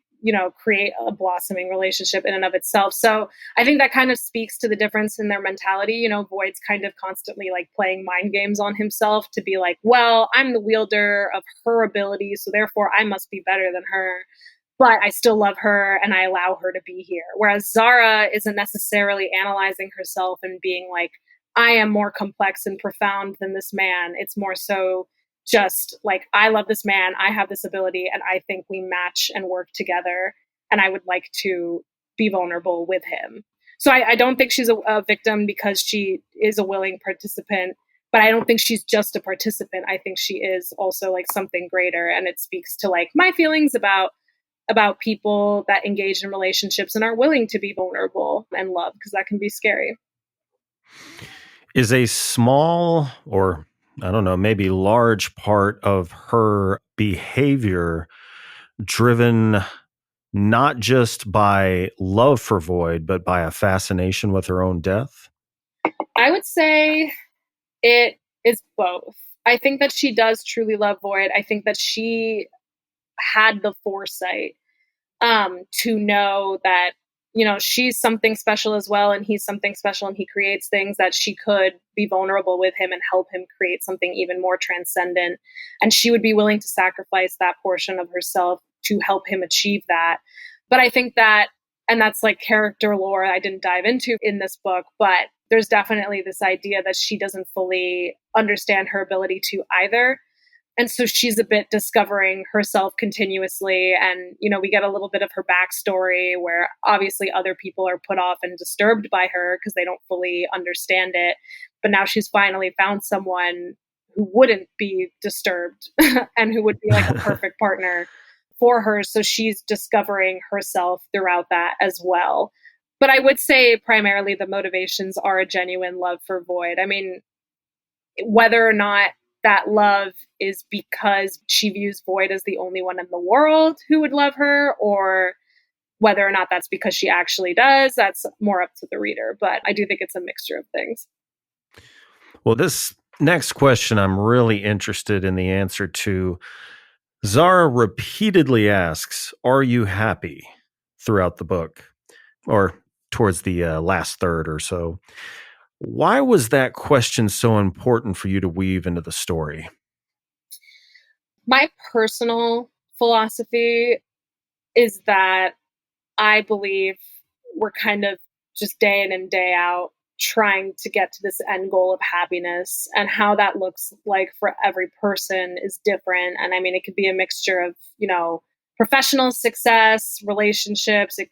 create a blossoming relationship in and of itself. So I think that kind of speaks to the difference in their mentality. Void's kind of constantly like playing mind games on himself to be like, well, I'm the wielder of her abilities, so therefore I must be better than her. But I still love her and I allow her to be here. Whereas Zara isn't necessarily analyzing herself and being like, I am more complex and profound than this man. It's more so just like, I love this man, I have this ability, and I think we match and work together, and I would like to be vulnerable with him. So I don't think she's a victim because she is a willing participant, but I don't think she's just a participant. I think she is also like something greater, and it speaks to like my feelings about people that engage in relationships and are willing to be vulnerable and love, because that can be scary. Is a small, or I don't know, maybe large part of her behavior driven not just by love for Void, but by a fascination with her own death? I would say it is both. I think that she does truly love Void. I think that she had the foresight to know that, she's something special as well, and he's something special, and he creates things, that she could be vulnerable with him and help him create something even more transcendent. And she would be willing to sacrifice that portion of herself to help him achieve that. But I think that, and that's like character lore I didn't dive into in this book, but there's definitely this idea that she doesn't fully understand her ability to either. And so she's a bit discovering herself continuously. And, we get a little bit of her backstory where obviously other people are put off and disturbed by her because they don't fully understand it. But now she's finally found someone who wouldn't be disturbed and who would be like a perfect partner for her. So she's discovering herself throughout that as well. But I would say primarily the motivations are a genuine love for Void. I mean, whether or not that love is because she views Void as the only one in the world who would love her, or whether or not that's because she actually does, that's more up to the reader. But I do think it's a mixture of things. Well, this next question I'm really interested in the answer to. Zara repeatedly asks, "Are you happy?" throughout the book, or towards the last third or so. Why was that question so important for you to weave into the story? My personal philosophy is that I believe we're kind of just day in and day out trying to get to this end goal of happiness, and how that looks like for every person is different. And I mean, it could be a mixture of, professional success, relationships. It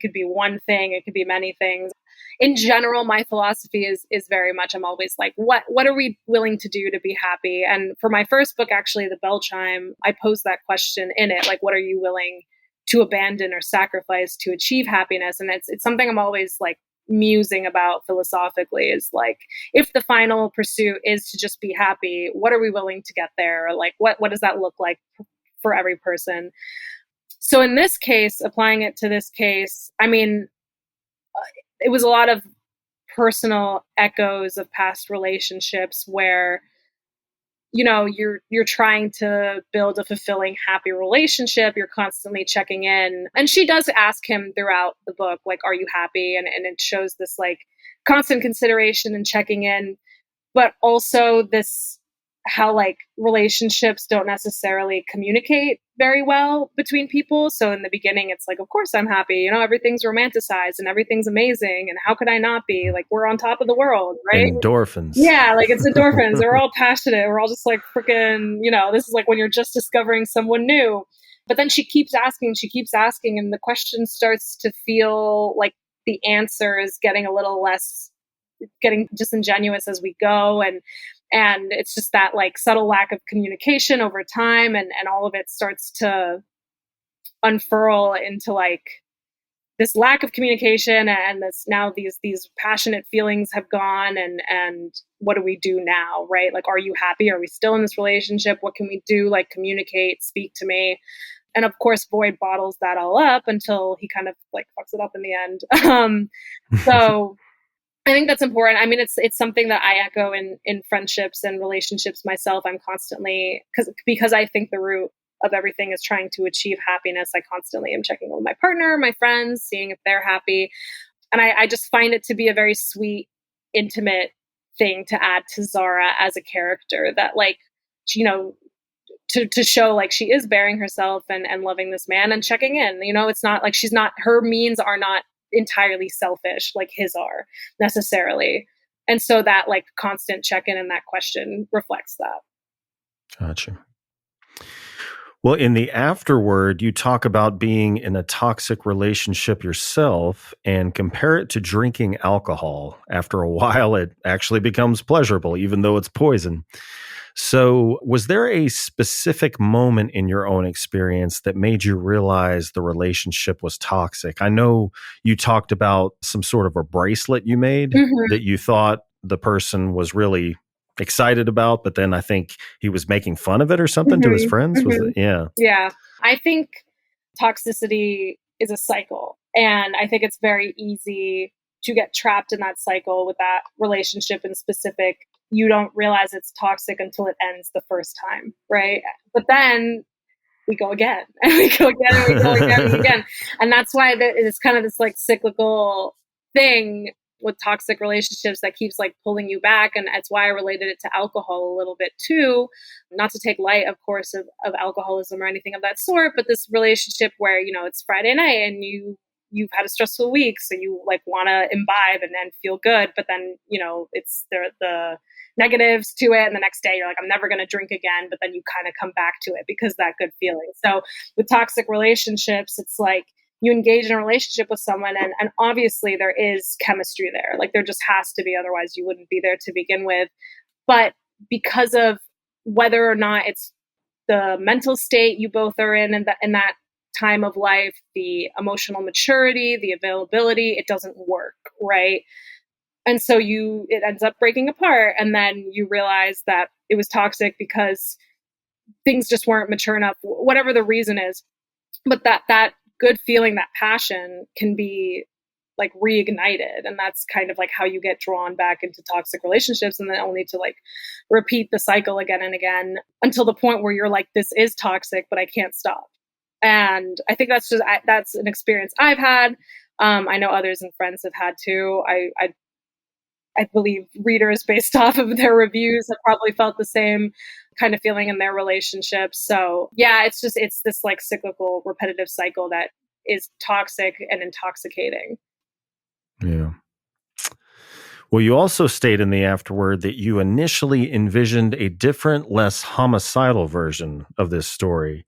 could be one thing. It could be many things. in general, my philosophy is very much, I'm always like, what are we willing to do to be happy? And for my first book, actually, The Bell Chime, I posed that question in it, like, what are you willing to abandon or sacrifice to achieve happiness? And it's something I'm always like musing about philosophically, is like, if the final pursuit is to just be happy, what are we willing to get there? Or like, what does that look like for every person? So in this case, applying it to this case, I mean, it was a lot of personal echoes of past relationships where, you know, you're trying to build a fulfilling, happy relationship. You're constantly checking in. And she does ask him throughout the book, like, are you happy? And it shows this like constant consideration and checking in, but also this, how like relationships don't necessarily communicate very well between people. So in the beginning, it's like, of course I'm happy, you know, everything's romanticized and everything's amazing. And how could I not be? Like, we're on top of the world, right? Endorphins. Yeah, like it's endorphins. We're all passionate. We're all just like freaking, you know, this is like when you're just discovering someone new. But then she keeps asking, and the question starts to feel like the answer is getting a little less, getting disingenuous as we go. And it's just that like subtle lack of communication over time, and all of it starts to unfurl into like this lack of communication, and this now these passionate feelings have gone, and what do we do now, right? Like, are you happy? Are we still in this relationship? What can we do? Like, communicate, speak to me. And of course, Boyd bottles that all up until he kind of like fucks it up in the end. So I think that's important. I mean, it's something that I echo in friendships and relationships myself. I'm constantly, because I think the root of everything is trying to achieve happiness. I constantly am checking with my partner, my friends, seeing if they're happy. And I just find it to be a very sweet, intimate thing to add to Zara as a character, that like, you know, to show like she is bearing herself and loving this man and checking in. You know, it's not like she's not, her means are not entirely selfish like his are necessarily. And so that like constant check-in and that question reflects that. Gotcha. Well, in the afterword, you talk about being in a toxic relationship yourself and compare it to drinking alcohol. After a while, it actually becomes pleasurable, even though it's poison. So, was there a specific moment in your own experience that made you realize the relationship was toxic? I know you talked about some sort of a bracelet you made that you thought the person was really excited about, but then I think he was making fun of it or something to his friends. Was it? Yeah. Yeah. I think toxicity is a cycle. And I think it's very easy to get trapped in that cycle with that relationship in specific. You don't realize it's toxic until it ends the first time, right? But then we go again, and we go again, and we go again, and again. And that's why it's kind of this like cyclical thing with toxic relationships that keeps like pulling you back. And that's why I related it to alcohol a little bit too. Not to take light, of course, of alcoholism or anything of that sort, but this relationship where, you know, it's Friday night and you've had a stressful week, so you like want to imbibe and then feel good, but then, you know, it's the negatives to it, and the next day you're like, I'm never going to drink again, but then you kind of come back to it because that good feeling. So with toxic relationships, it's like you engage in a relationship with someone, and obviously there is chemistry there, like there just has to be, otherwise you wouldn't be there to begin with. But because of whether or not it's the mental state you both are in that time of life, the emotional maturity, the availability, it doesn't work, right? And so it ends up breaking apart, and then you realize that it was toxic because things just weren't mature enough, whatever the reason is. But that good feeling, that passion can be like reignited, and that's kind of like how you get drawn back into toxic relationships, and then only to like repeat the cycle again and again until the point where you're like, this is toxic, but I can't stop. And I think that's an experience I've had. I know others and friends have had too. I believe readers, based off of their reviews, have probably felt the same kind of feeling in their relationships. So yeah, it's this like cyclical, repetitive cycle that is toxic and intoxicating. Yeah. Well, you also state in the afterword that you initially envisioned a different, less homicidal version of this story.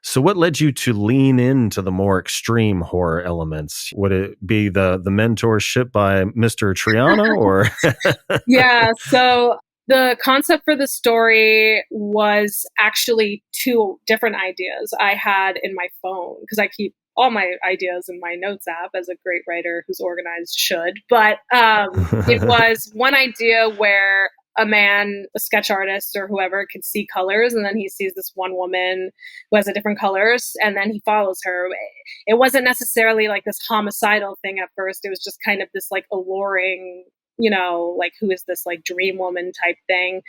So what led you to lean into the more extreme horror elements? Would it be the mentorship by Mr. Triana or Yeah, so the concept for the story was actually two different ideas I had in my phone, because I keep all my ideas in my notes app, as a great writer who's organized should. But it was one idea where a man, a sketch artist or whoever, could see colors, and then he sees this one woman who has a different colors, and then he follows her. It wasn't necessarily like this homicidal thing at first. It was just kind of this like alluring, like, who is this like dream woman type thing.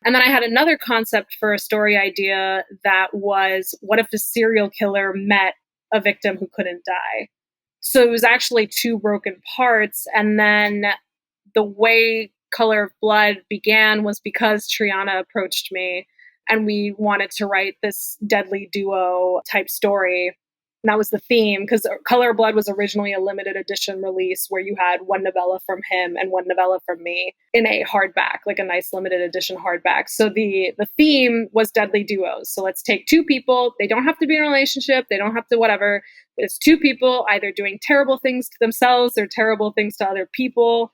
And then I had another concept for a story idea that was, what if the serial killer met a victim who couldn't die? So it was actually two broken parts. And then the way Color of Blood began was because Triana approached me and we wanted to write this deadly duo type story. And that was the theme, because Color of Blood was originally a limited edition release where you had one novella from him and one novella from me in a hardback, like a nice limited edition hardback. So the theme was deadly duos. So let's take two people. They don't have to be in a relationship. They don't have to whatever. It's two people either doing terrible things to themselves or terrible things to other people.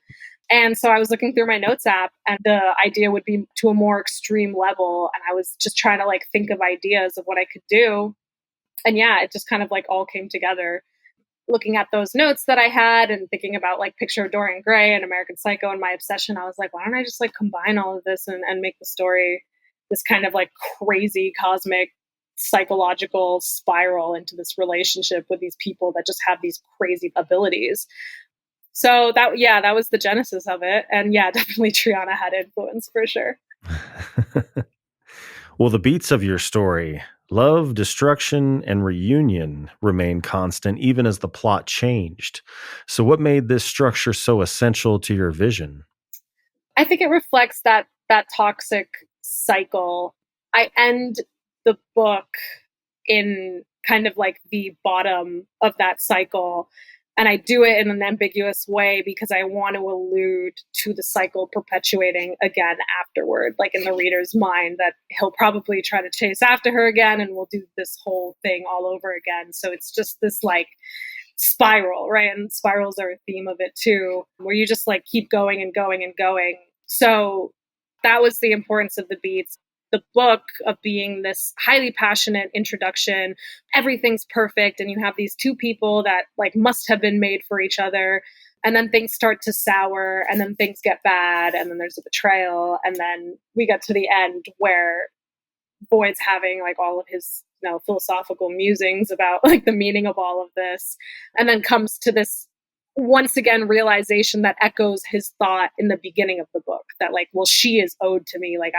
And so I was looking through my notes app, and the idea would be to a more extreme level. And I was just trying to like think of ideas of what I could do. And yeah, it just kind of like all came together. Looking at those notes that I had and thinking about like Picture of Dorian Gray and American Psycho and my obsession, I was like, why don't I just like combine all of this and make the story this kind of like crazy cosmic psychological spiral into this relationship with these people that just have these crazy abilities. So that was the genesis of it. And yeah, definitely Triana had influence for sure. Well, the beats of your story, love, destruction, and reunion, remain constant even as the plot changed. So what made this structure so essential to your vision? I think it reflects that toxic cycle. I end the book in kind of like the bottom of that cycle. And I do it in an ambiguous way because I want to allude to the cycle perpetuating again afterward, like in the reader's mind, that he'll probably try to chase after her again and we'll do this whole thing all over again. So it's just this like spiral, right? And spirals are a theme of it too, where you just like keep going and going and going. So that was the importance of the beats. The book of being this highly passionate introduction, everything's perfect, and you have these two people that like must have been made for each other, and then things start to sour, and then things get bad, and then there's a betrayal, and then we get to the end where Boyd's having like all of his philosophical musings about like the meaning of all of this, and then comes to this once again realization that echoes his thought in the beginning of the book, that like, well, she is owed to me, like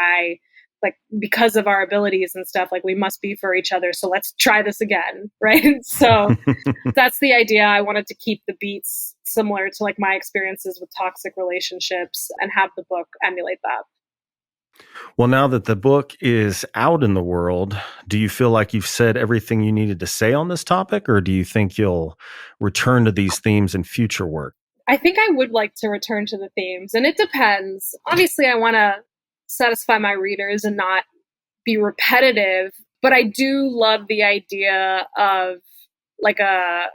because of our abilities and stuff, like we must be for each other. So let's try this again. Right. So that's the idea. I wanted to keep the beats similar to like my experiences with toxic relationships and have the book emulate that. Well, now that the book is out in the world, do you feel like you've said everything you needed to say on this topic, or do you think you'll return to these themes in future work? I think I would like to return to the themes, and it depends. Obviously, I want to satisfy my readers and not be repetitive, but I do love the idea of like a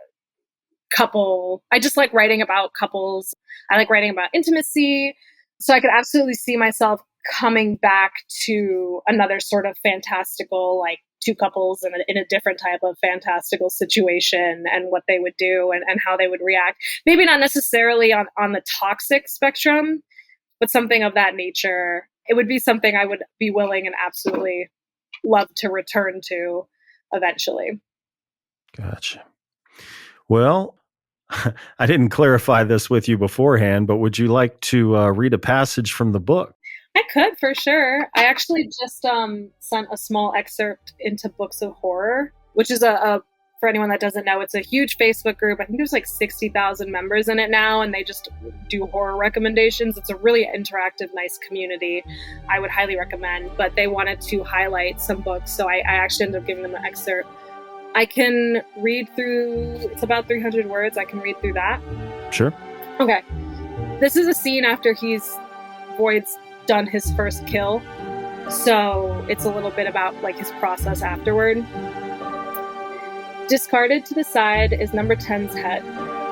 couple. I just like writing about couples. I like writing about intimacy. So I could absolutely see myself coming back to another sort of fantastical, like two couples in a different type of fantastical situation and what they would do and how they would react. Maybe not necessarily on the toxic spectrum, but something of that nature. It would be something I would be willing and absolutely love to return to eventually. Gotcha. Well, I didn't clarify this with you beforehand, but would you like to read a passage from the book? I could, for sure. I actually just sent a small excerpt into Books of Horror, which is for anyone that doesn't know, it's a huge Facebook group. I think there's like 60,000 members in it now, and they just do horror recommendations. It's a really interactive, nice community. I would highly recommend, but they wanted to highlight some books, so I actually ended up giving them an excerpt. I can read through, it's about 300 words. I can read through that. Sure. Okay. This is a scene after Boyd's done his first kill. So it's a little bit about like his process afterward. Discarded to the side is number 10's head.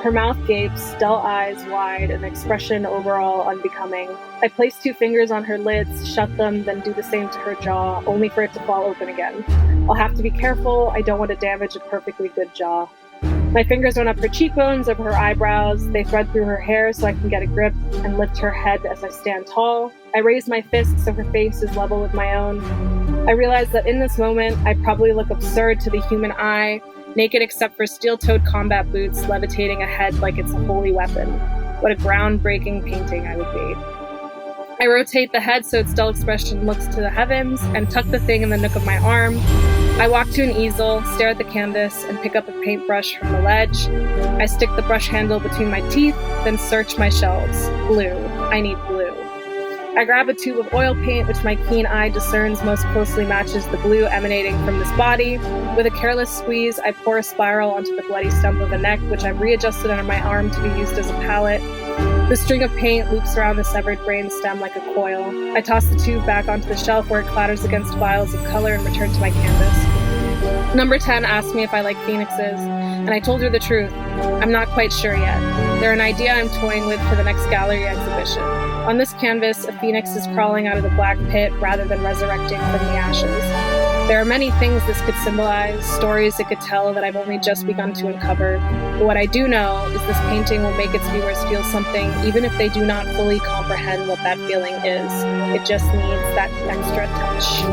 Her mouth gapes, dull eyes wide, an expression overall unbecoming. I place 2 fingers on her lids, shut them, then do the same to her jaw, only for it to fall open again. I'll have to be careful. I don't want to damage a perfectly good jaw. My fingers run up her cheekbones, over her eyebrows. They thread through her hair so I can get a grip and lift her head as I stand tall. I raise my fist so her face is level with my own. I realize that in this moment, I probably look absurd to the human eye, naked except for steel-toed combat boots levitating a head like it's a holy weapon. What a groundbreaking painting I would be. I rotate the head so its dull expression looks to the heavens and tuck the thing in the nook of my arm. I walk to an easel, stare at the canvas, and pick up a paintbrush from the ledge. I stick the brush handle between my teeth, then search my shelves. Blue. I need blue. I grab a tube of oil paint, which my keen eye discerns most closely matches the blue emanating from this body. With a careless squeeze, I pour a spiral onto the bloody stump of a neck, which I've readjusted under my arm to be used as a palette. The string of paint loops around the severed brain stem like a coil. I toss the tube back onto the shelf where it clatters against vials of color and return to my canvas. Number 10 asked me if I like phoenixes, and I told her the truth. I'm not quite sure yet. They're an idea I'm toying with for the next gallery exhibition. On this canvas, a phoenix is crawling out of the black pit rather than resurrecting from the ashes. There are many things this could symbolize, stories it could tell that I've only just begun to uncover. But what I do know is this painting will make its viewers feel something, even if they do not fully comprehend what that feeling is. It just needs that extra touch.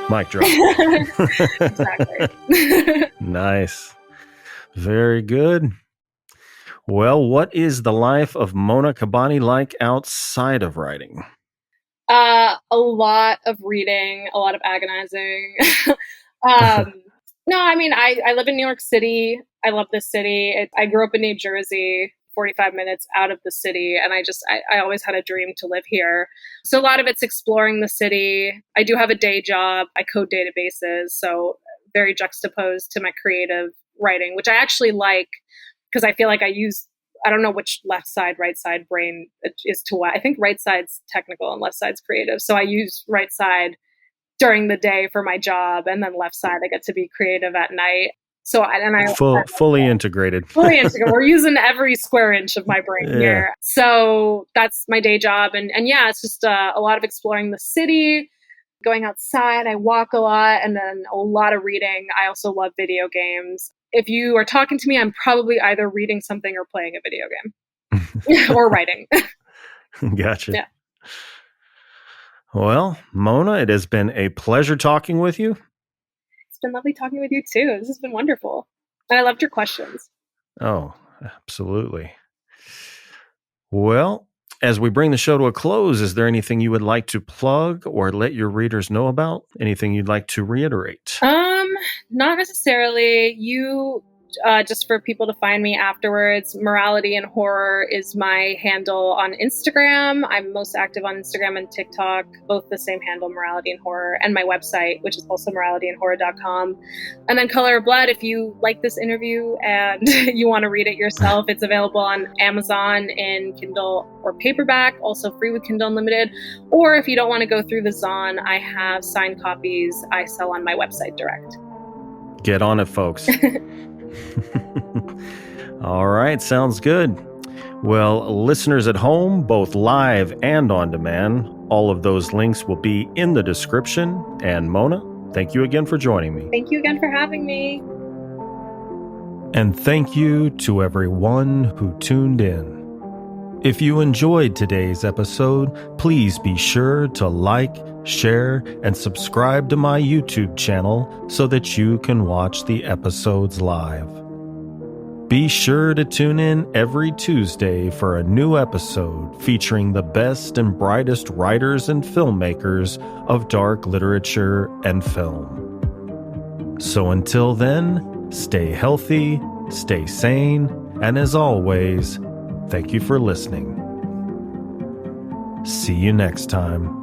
Mic drop. Exactly. Nice. Very good. Well, what is the life of Mona Kabbani like outside of writing? A lot of reading, a lot of agonizing. No, I mean, I live in New York City. I love this city. I grew up in New Jersey, 45 minutes out of the city. And I always had a dream to live here. So a lot of it's exploring the city. I do have a day job. I code databases. So very juxtaposed to my creative writing, which I actually like because I feel like I don't know which left side, right side brain is to what. I think right side's technical and left side's creative. So I use right side during the day for my job, and then left side I get to be creative at night. So fully integrated. Fully integrated. We're using every square inch of my brain here. So that's my day job, and yeah, it's just a lot of exploring the city, going outside. I walk a lot, and then a lot of reading. I also love video games. If you are talking to me, I'm probably either reading something or playing a video game or writing. Gotcha. Yeah. Well, Mona, it has been a pleasure talking with you. It's been lovely talking with you too. This has been wonderful. And I loved your questions. Oh, absolutely. Well, as we bring the show to a close, is there anything you would like to plug or let your readers know about? Anything you'd like to reiterate? Not necessarily. Just for people to find me afterwards, Morality and Horror is my handle on Instagram. I'm most active on Instagram and TikTok, both the same handle, Morality and Horror, and my website, which is also moralityandhorror.com. And then Color of Blood, if you like this interview and you want to read it yourself, it's available on Amazon in Kindle or paperback, also free with Kindle Unlimited. Or if you don't want to go through the Zon, I have signed copies I sell on my website direct. Get on it, folks. All right, sounds good. Well, listeners at home, both live and on demand, all of those links will be in the description. And Mona, thank you again for joining me. Thank you again for having me. And thank you to everyone who tuned in. If you enjoyed today's episode, please be sure to like, share, and subscribe to my YouTube channel so that you can watch the episodes live. Be sure to tune in every Tuesday for a new episode featuring the best and brightest writers and filmmakers of dark literature and film. So until then, stay healthy, stay sane, and as always, thank you for listening. See you next time.